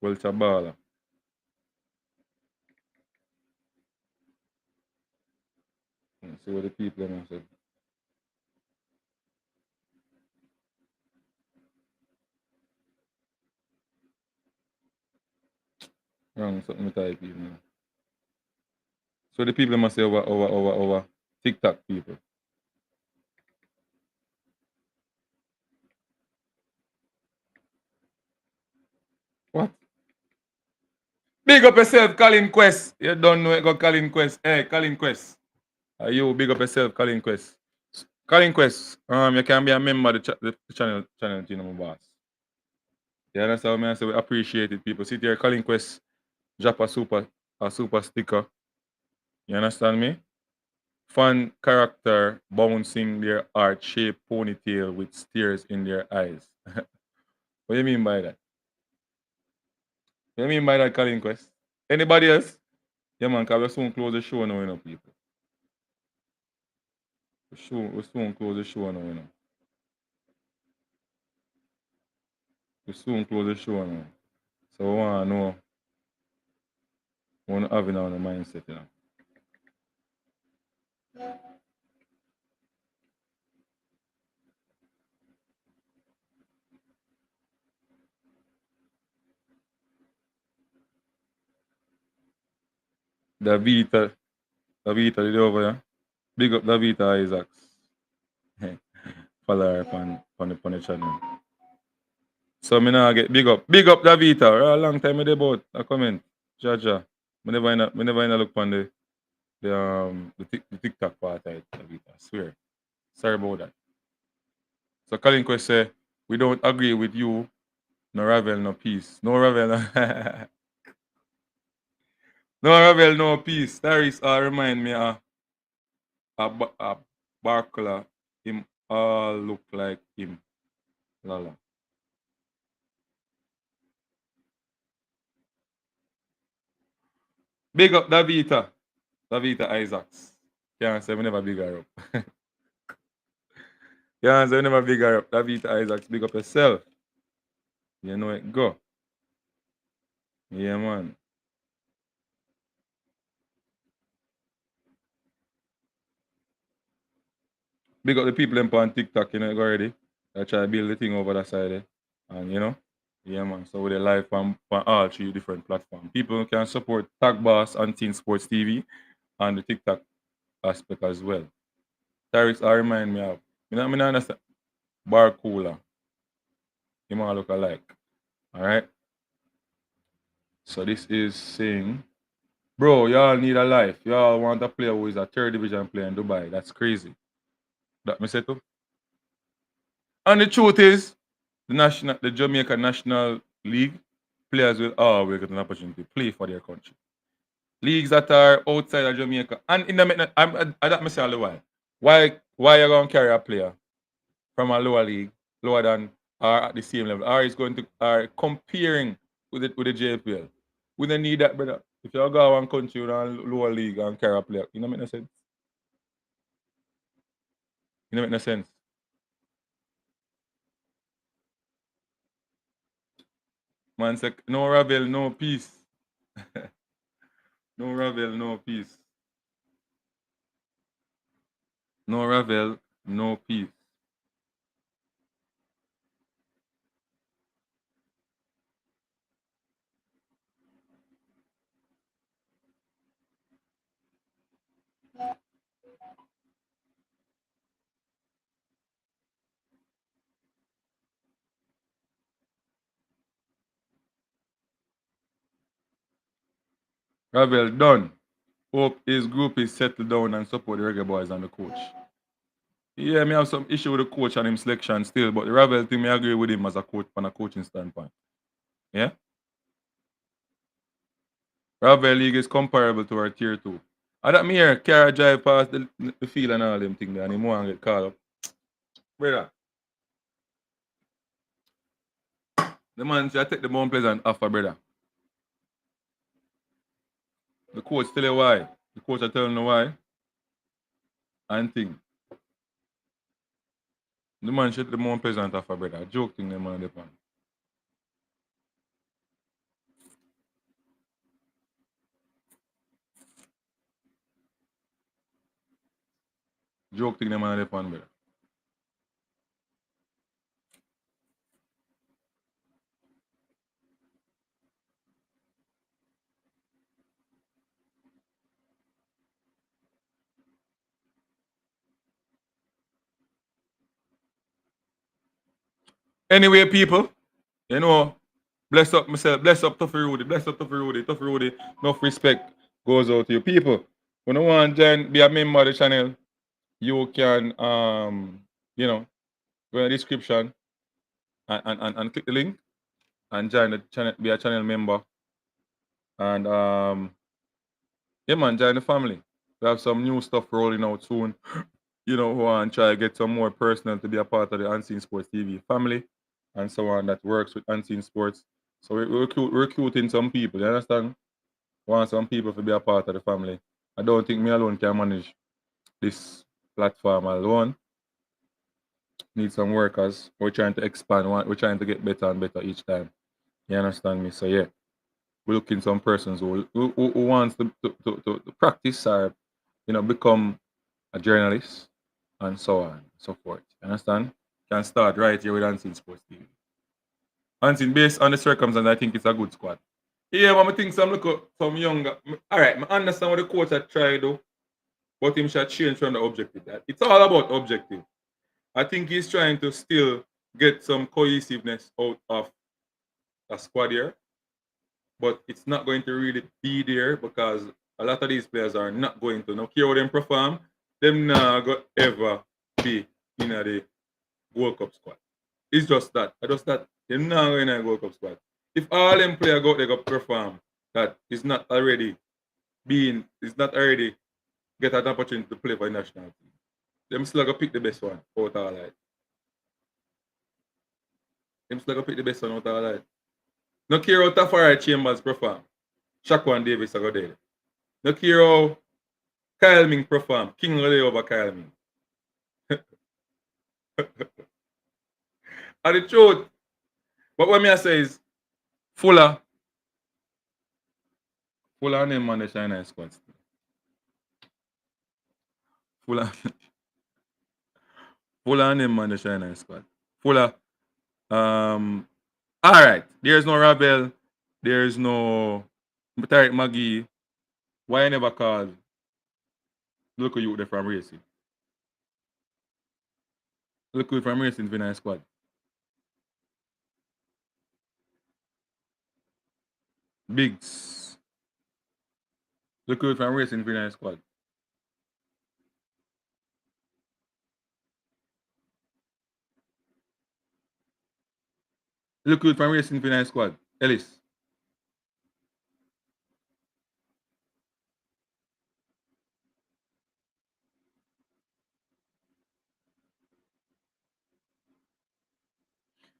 Welch a baller. Let's see what the people are saying. Wrong something to type in now. So the people must say over TikTok people. What? Big up yourself, Colin Quest. You don't know it, go Colin Quest. Hey, Colin Quest. Are you big up yourself, Colin Quest? Colin Quest, you can be a member of the channel, you know, my boss. You understand what I say? We appreciate it, people. Sit here, Colin Quest, drop a super sticker. You understand me? Fun character bouncing their heart-shaped ponytail with tears in their eyes. What do you mean by that? What do you mean by that, Colin Quest? Anybody else? Yeah, man, because we'll soon close the show now, you know, people. We'll soon close the show now, you know. We'll soon close the show now. So we want to know what having on the mindset, you know. Davita did over here. Big up Davita Isaacs. Follow her on the channel. So me now get big up Davita. A long time I about a comment. Jaja. Me never in a look on the TikTok part of Davita. I swear. Sorry about that. So Colin Quest say, we don't agree with you. No Ravel, no peace. No Ravel, no. No Ravel, no peace. Taris remind me of a Barkla. Him all look like him. Lala. Big up Davita Isaacs. Can't say we never big her up. Can't say we never big her up. Davita Isaacs, big up yourself. You know it, go. Yeah, man. Big up the people on TikTok, you know, already. I try to build the thing over that side, eh? And you know, yeah, man. So with the live on all three different platforms. People can support Tag Boss and Teen Sports TV and the TikTok aspect as well. Taris remind me of, you know, I mean, I understand. Bar Cooler. You might look alike. Alright? So this is saying, bro, y'all need a life. Y'all want a player who is a third division player in Dubai. That's crazy. That me say too. And the truth is, the Jamaica National League players will always get an opportunity to play for their country. Leagues that are outside of Jamaica, and in the I that me say all the while. Why you gonna carry a player from a lower league, lower than or at the same level, or is going to are comparing with the JPL? We don't need that, brother. If you go one country with a lower league and carry a player, you know make no sense. You know make no sense. Man say no Ravel, no peace. No Ravel, no peace. No Ravel, no peace. Ravel done. Hope his group is settled down and support the reggae boys and the coach. Yeah, me have some issue with the coach and him selection still, but the Ravel thing, me agree with him as a coach from a coaching standpoint. Yeah? Ravel League is comparable to our tier 2. I that me here, Cara drive past the field and all them things there, and him want to get called up. Brother. The man say I take the Mount Pleasant offer, brother. The coach tell you why. The coach are telling you why. And thing. The man should the Mount Pleasant offer, brother. Joke thing the man depend. Joke thing the man depend, brother. Anyway, people, you know, bless up myself, bless up Toughy Rudy, bless up Toughy Rudy. Enough respect goes out to you. People, when you want to join, be a member of the channel, you can you know, go in the description and click the link and join the channel, be a channel member. And yeah man, join the family. We have some new stuff rolling out soon. You know, who want to try to get some more personnel to be a part of the Unseen Sports TV family and so on that works with Unseen Sports. So we're recruiting some people, you understand? Want some people to be a part of the family. I don't think me alone can manage this platform alone. Need some workers. We're trying to expand. We're trying to get better and better each time. You understand me? So yeah, we're looking some persons who wants to practice or become a journalist and so on and so forth. You understand? Can start right here with Unseen Sports TV. Unseen, based on the circumstances, I think it's a good squad. Yeah, but I think some younger. All right, I understand what the coach had tried to do, but him should change from the objective. It's all about objective. I think he's trying to still get some cohesiveness out of a squad here, but it's not going to really be there because a lot of these players are not going to. No care how them perform, them not going to ever be in the World Cup squad. It's just that. I just that them not going to World Cup squad. If all them players go there go perform, that is not already get an opportunity to play for the national team. Them still go pick the best one out of all that. Them still go pick the best one out of all that. No care how Tafari Chambers perform. Shaquan Davis go there. No care how Kyle Ming perform. King go there over Kyle Ming. And the truth, but what me I say is Fuller and him on the China squad still. Fuller and him on the China squad. Fuller. All right. There's no Ravel. There's no Tariq Magee. Why I never called look at you there from racing? Look at from racing for squad. Biggs. Look at from racing for squad. Recruit from Racing Finance squad. Ellis.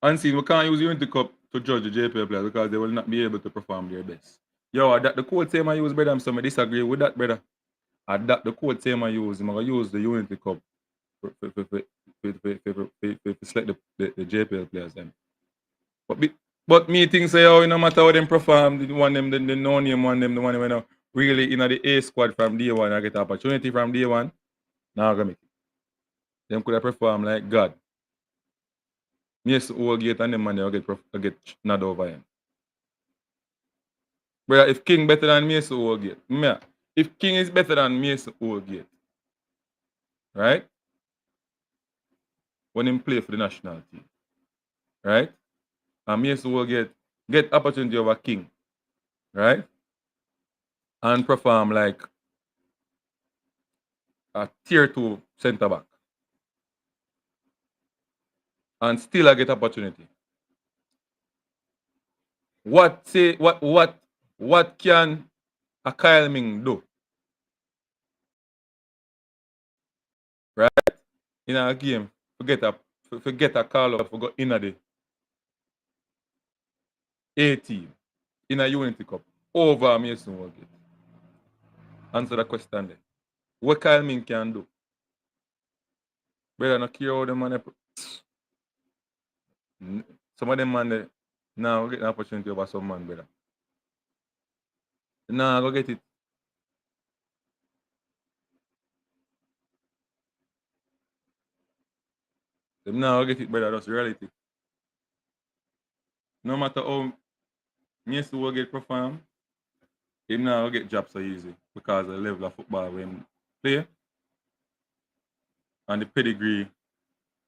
And see, we can't use Unity Cup to judge the JPL players because they will not be able to perform their best. Yo, that the code same I use, brother. I'm some disagree with that, brother. That the code same I use. I'm gonna use the Unity Cup for select the JPL players then. But me think say oh, no matter how them perform, the one them the no name one them the one when really in the A squad from day one, I get opportunity from day one. Now gonna make it. Them could have performed like God. Yes, Gate and them man they get nod over him. Brother, if King better than Mason Gate, if King is better than Mason Gate, right? When him play for the national team, right? And Mason get opportunity over King, right? And perform like a tier 2 centre back. And still I get opportunity. What can a Kyle Ming do? Right? In a game, forget a call up for go in the A team in a Unity Cup over Mason Gate. Answer the question there. What Kyle Ming can do? Brother, no care how them man. Some of them man now get an opportunity over some man, brother. Nah, go get it. Them now go get it, brother. That's reality. No matter how Mason will get perform, him now will get job so easy because of the level of football we play and the pedigree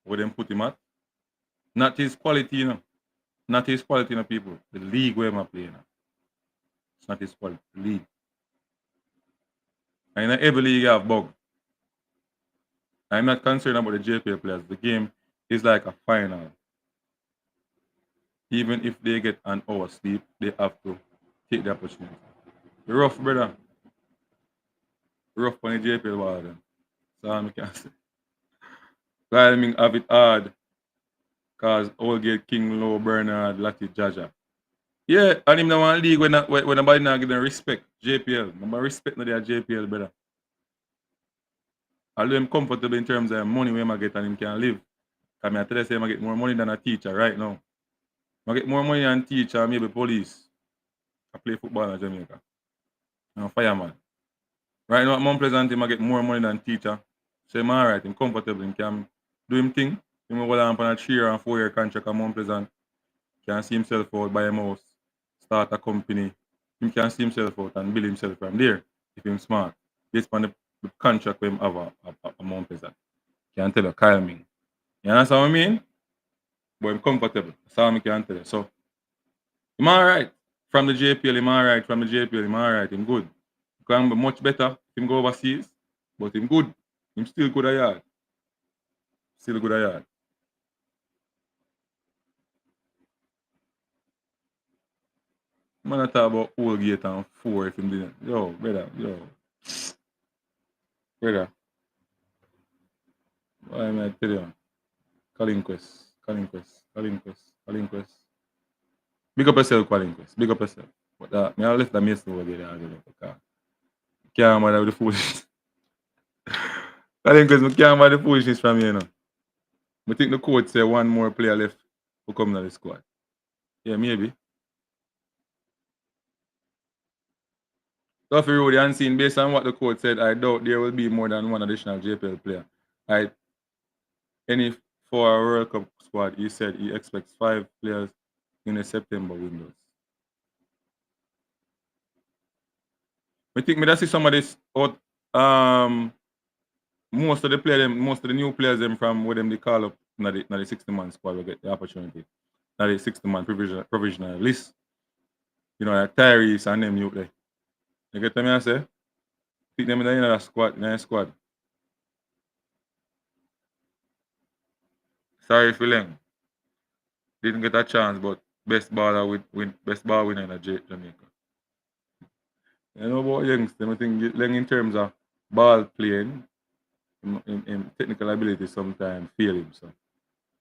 where them put him at. Not his quality, you know. Not his quality, you know, people. The league where I'm playing. It's not his quality. The league. And in every league you have bug. I'm not concerned about the JPL players. The game is like a final. Even if they get an hour sleep, they have to take the opportunity. Rough, brother. Rough on the JPL ball then. So I can say. I mean, have it hard. Because Oldgate, King, Low, Bernard, Lati, Jaja. Yeah, and him the one league when nobody not give them respect. JPL. Nobody respect no their JPL, brother. Although him comfortable in terms of money where I get and him can live. Because I tell you, say I get more money than a teacher right now. I get more money than a teacher, maybe police. I play football in Jamaica. I'm a fireman. Right now at Mount Pleasant, I get more money than teacher. So I'm alright, I'm comfortable, I can do him thing. He will hold on a 3 or 4 year contract at Mount Pleasant. Can see himself out, buy a house, start a company. He can see himself out and build himself from there if he's smart. Based on the contract we have at Mount Pleasant. Can tell you, Kyle Ming. You understand what I mean? But I'm comfortable. That's all I can tell you. So, I'm alright. From the JPL, I'm alright. From the JPL, I'm alright. I'm good. He can be much better if he go overseas. But I'm good. I'm still good at yard. Still good at yard. I'm not talk about Oldgate and 4 if him didn't. Yo, brother, yo. Brother. What am I tell you? Calinquest. Big up yourself, Calinquest. Big up yourself. But I left the mess over there. Can't matter with the foolishness. Calinquest, I can't matter the foolishness from here now. I think the coach say one more player left to come to the squad. Yeah, maybe. So if you really unseen, based on what the coach said, I doubt there will be more than one additional JPL player. Right? Any for our World Cup squad, he said he expects 5 players in the September windows. I think me see some of this out. Most of the new players them from where them they call up na the 60-man squad will get the opportunity. Na the 60-man provisional list. You know, like Tyrese and them you there. You get what I say? Pick them in the squad. Sorry for them. Didn't get a chance, but best baller with best ball winner in Jamaica. You know about youngster, I think in terms of ball playing, in technical ability sometimes fail him. So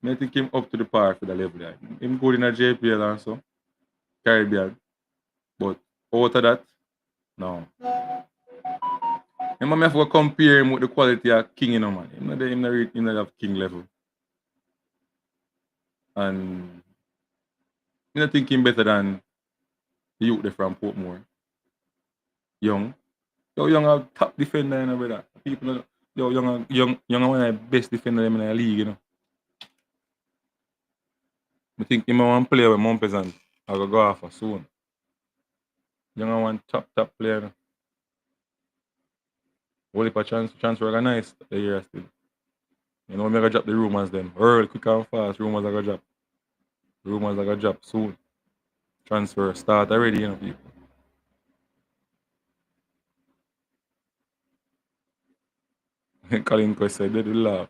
I think him up to the par for the level there. Him good in a JPL and so, Caribbean. But out of that, no. And I have to compare him with the quality of King, you know, man. Him not have King level. And I don't think him better than the youth from Portmore. Young. Young are top defender, you know, brother. People, young are one of the best defender in the league, you know. I think him want to play with Mumpes and I go off for soon. Young are one top player, you know. Only for chance organized the year still. You know, I'm gonna drop the rumors them. Early, quick and fast, rumors are gonna drop. Rumors are gonna drop soon. Transfer start already, you know, people. Colin Quest said they do laugh.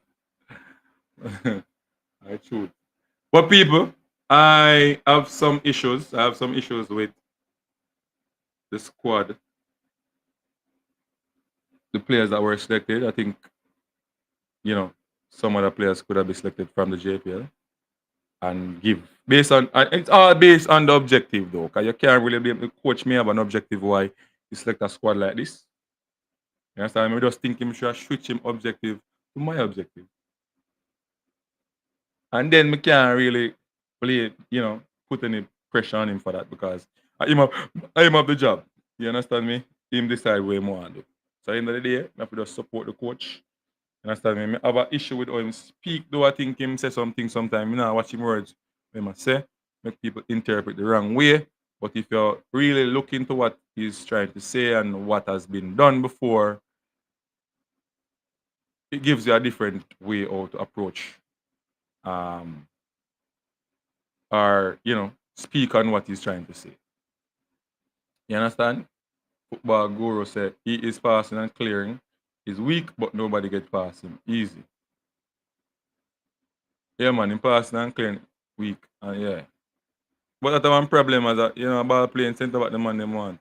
I shoot. But people, I have some issues. I have some issues with the squad. The players that were selected, I think, you know, some other players could have been selected from the JPL and give based on it's all based on the objective though, because you can't really blame the coach may have an objective why he select a squad like this. You understand? I just think him should switch him objective to my objective. And then we can't really play, you know, put any pressure on him for that because I him have the job. You understand me? Him decide where he want to do. So at the end of the day, I have to just support the coach. You understand me? I have an issue with how him speak, though I think him say something sometimes. You know, watch him words when I say, make people interpret the wrong way. But if you're really looking to what he's trying to say and what has been done before, it gives you a different way how to approach or you know speak on what he's trying to say. You understand? Football guru said he is passing and clearing. He's weak, but nobody get past him. Easy. Yeah, man, him passing and clearing weak. And yeah. But that's one problem is that you know ball playing center back the man them want.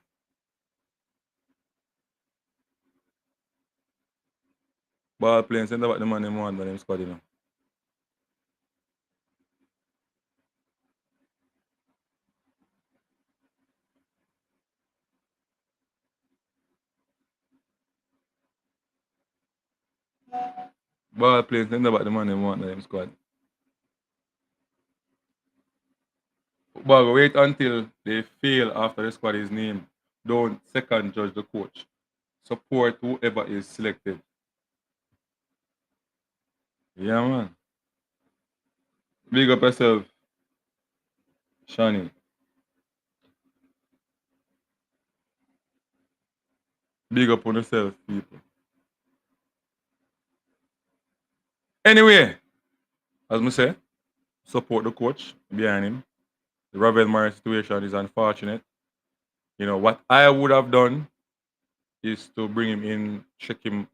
Ball playing center back the man them want and them squad, you know. Ball playing center back the man them want and them squad. But wait until they fail after the squad is named. Don't second judge the coach. Support whoever is selected. Yeah, man. Big up yourself, Shani. Big up on yourself, people. Anyway, as I say, support the coach behind him. The Ravel Morrison situation is unfortunate. You know, what I would have done is to bring him in, check him,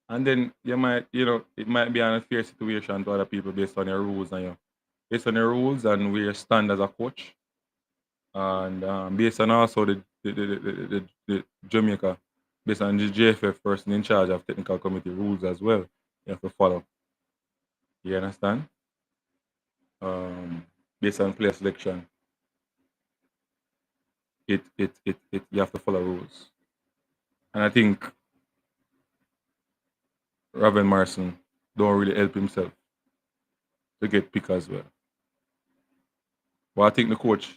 and then you might, you know, it might be an unfair situation to other people based on your rules and your based on your rules and where you stand as a coach. And based on also the Jamaica, based on the JFF person in charge of technical committee rules as well, you have to follow. You understand? Based on player selection, it you have to follow rules. And I think Ravel Morrison don't really help himself to get picked as well. But I think the coach,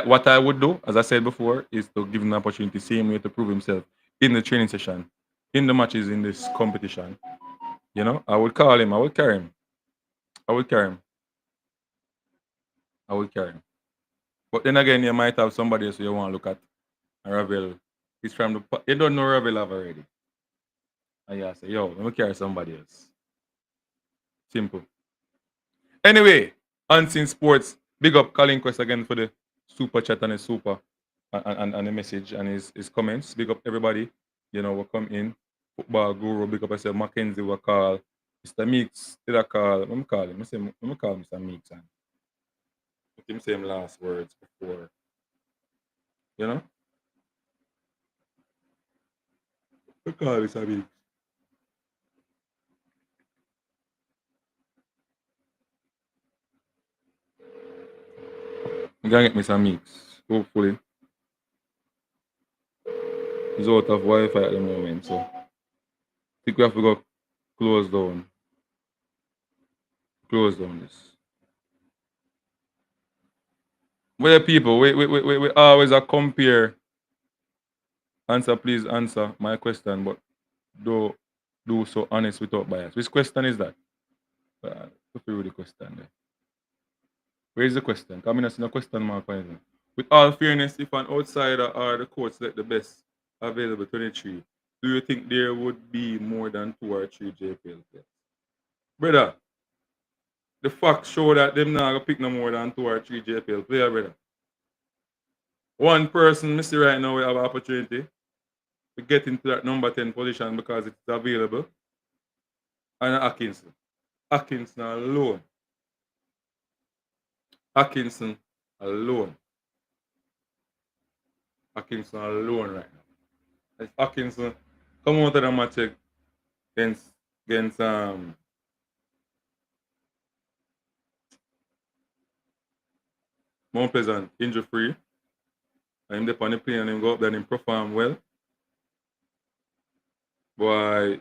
what I would do, as I said before, is to give him an opportunity, same way to prove himself in the training session, in the matches in this competition. You know, I would call him, I would carry him. I would carry him. I would carry him. But then again, you might have somebody else you want to look at. And Ravel, he's from the you don't know Ravel have already. And you say, yo, let me carry somebody else. Simple. Anyway, Unseen Sports, big up Colin Quest again for the super chat and the super and the message and his comments. Big up everybody. You know, we'll come in. Football guru, big up I said Mackenzie will call. Mr. Meeks, did I call? Let me call him. Let me call Mr. Meeks. Let him say him last words before. You know? Look at this, I mean. I'm gonna get me some mix, hopefully. He's out of Wi-Fi at the moment, so I think we have to go close down this. Where people, we always a compare. Answer, please answer my question, but do so honest without bias. Which question is that? If you read the question there. Where is the question? Come in and see no question mark or anything. With all fairness, if an outsider or the court select the best available 23, do you think there would be more than 2 or 3 JPL players? Brother, the facts show that them not gonna pick no more than 2 or 3 JPL players, brother. One person, I see right now, we have an opportunity to get into that number 10 position because it's available. And Atkinson. Atkinson alone. Atkinson alone right now. If Atkinson come out of the match against Mount Pleasant injury free, and him dep on the plane and him go up there and him perform well. Boy, I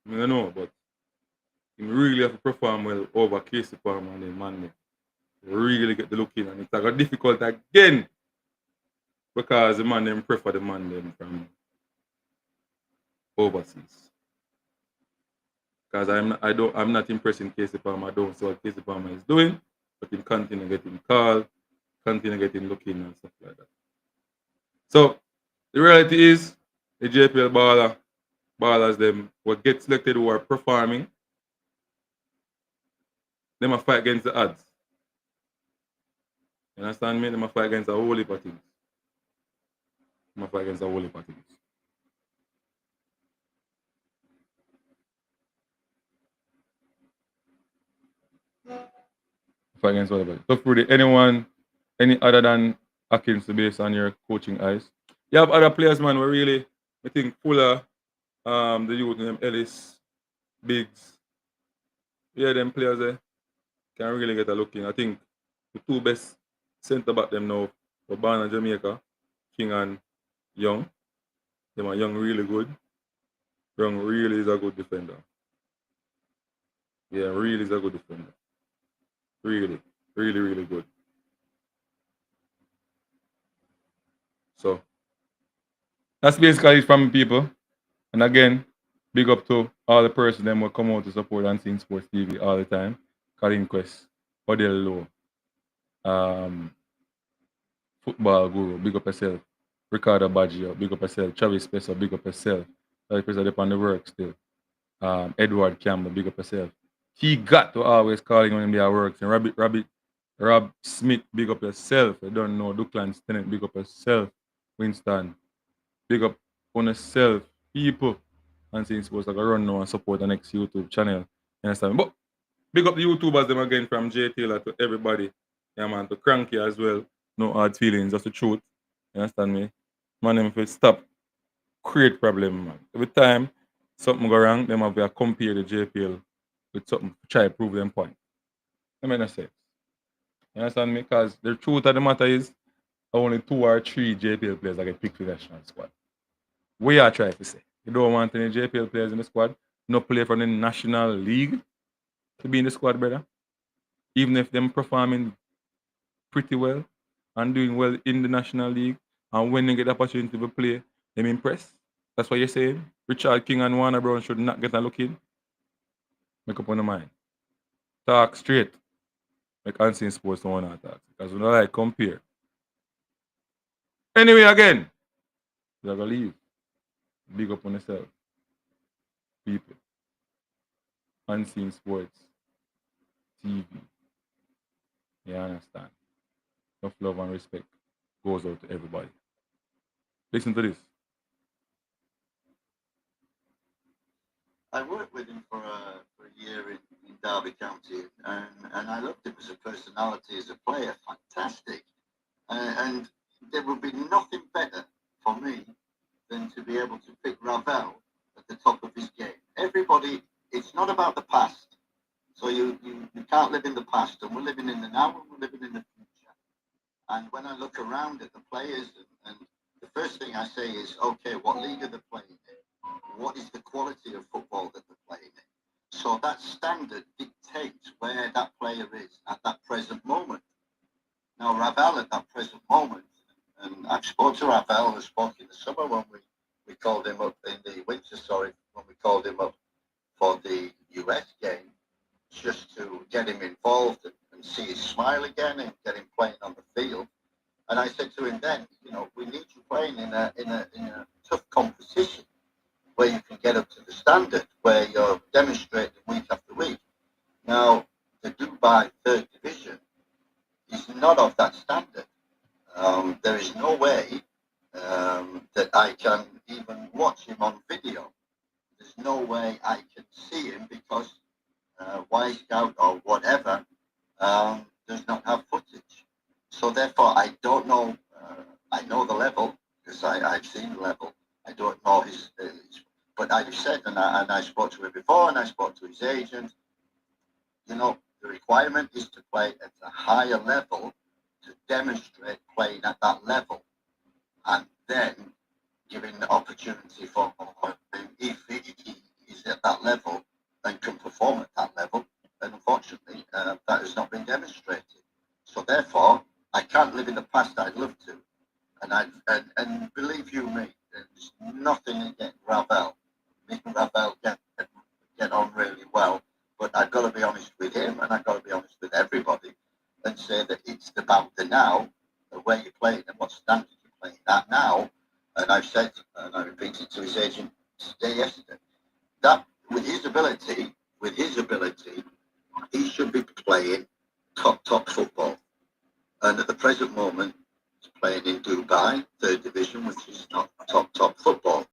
don't know, but him really have to perform well over Casey Palmer and then man really get the look in, and it's like a difficult again because the man them prefer the man them from overseas. Because I'm not impressed in Casey Palmer. I don't see what Casey Palmer is doing, but him continue getting called, continue getting looking and stuff like that. So the reality is the JPL ballers them what get selected who are performing, them a fight against the odds. You understand me? Them a fight against a whole heap of things. Fight against whatever. So for anyone, any other than Atkins based on your coaching eyes. You have other players, man, were really, I think, Fuller, the youth named Ellis, Biggs. Yeah, them players there can really get a look in. I think the 2 best centre back them now were born in Jamaica, King and Young. Them are Young really good. Young really is a good defender. Yeah, really is a good defender. Really, really, really good. So that's basically it from people. And again, big up to all the persons them will come out to support and sing Sports TV all the time. Karim Quest, Odell Lowe, Football Guru, big up yourself. Ricardo Baggio, big up yourself. Travis Spencer, big up yourself. Travis Spencer up on the work still. Edward Campbell, big up yourself. He got to always calling when they are works. And Rob Smith, big up yourself. I don't know. Ducklands Tenant, big up yourself. Winston, big up on yourself. People. And saying supposed to go run now and support the next YouTube channel. You understand? But big up the YouTubers them again from J Taylor to everybody. Yeah man, to Cranky as well. No hard feelings, just the truth. You understand me? Man, if it stop, create problem, man. Every time something go wrong, them have to compare the JPL with something to try to prove them point. That makes no sense. You understand me? Because the truth of the matter is only 2 or 3 JPL players that get picked to the national squad. We are trying to say. You don't want any JPL players in the squad, no play from the National League to be in the squad, brother. Even if them performing pretty well and doing well in the National League, and when they get the opportunity to play, them impress. That's what you're saying. Richard King and Warner Brown should not get a look in. Make up on the mind. Talk straight. Make Unseen Sports don't want to talk. Because we don't like compare. Anyway, again, you're going to leave. Big up on yourself. People. Unseen Sports TV. You understand? Enough love and respect goes out to everybody. Listen to this. I worked with him for a year in Derby County, and I loved him as a personality, as a player, fantastic. And there would be nothing better for me than to be able to pick Ravel at the top of his game. Everybody, it's not about the past. So you can't live in the past, and we're living in the now, and we're living in the future. And when I look around at the players, and the first thing I say is, okay, what league are they playing in? What is the quality of football that they're playing in? So that standard dictates where that player is at that present moment. Now, Ravel at that present moment, and I've spoken to Ravel, I spoke in the summer when we called him up, in the winter, sorry, when we called him up for the US game, just to get him involved and see his smile again and get him playing on the field. And I said to him then, you know, we need you playing in a tough competition where you can get up to the standard, where you're demonstrating week after week. Now, the Dubai third division is not of that standard. There is no way that I can even watch him on video. There's no way I can see him because Y-Scout or whatever does not have footage. So therefore, I don't know. I know the level because I've seen the level. I don't know his but I've said, and I spoke to him before, and I spoke to his agent. You know, the requirement is to play at a higher level to demonstrate playing at that level, and then giving the opportunity for him if he is at that level and can perform at that level. And unfortunately, that has not been demonstrated. So therefore, I can't live in the past. I'd love to, and believe you me, there's nothing against Ravel. Me and Ravel get on really well, but I've got to be honest with him, and I've got to be honest with everybody, and say that it's about the now, where you're playing and what standard you're playing at now. And I've said, and I repeated to his agent yesterday, that with his ability, he should be playing top football. And at the present moment, he's playing in Dubai, third division, which is not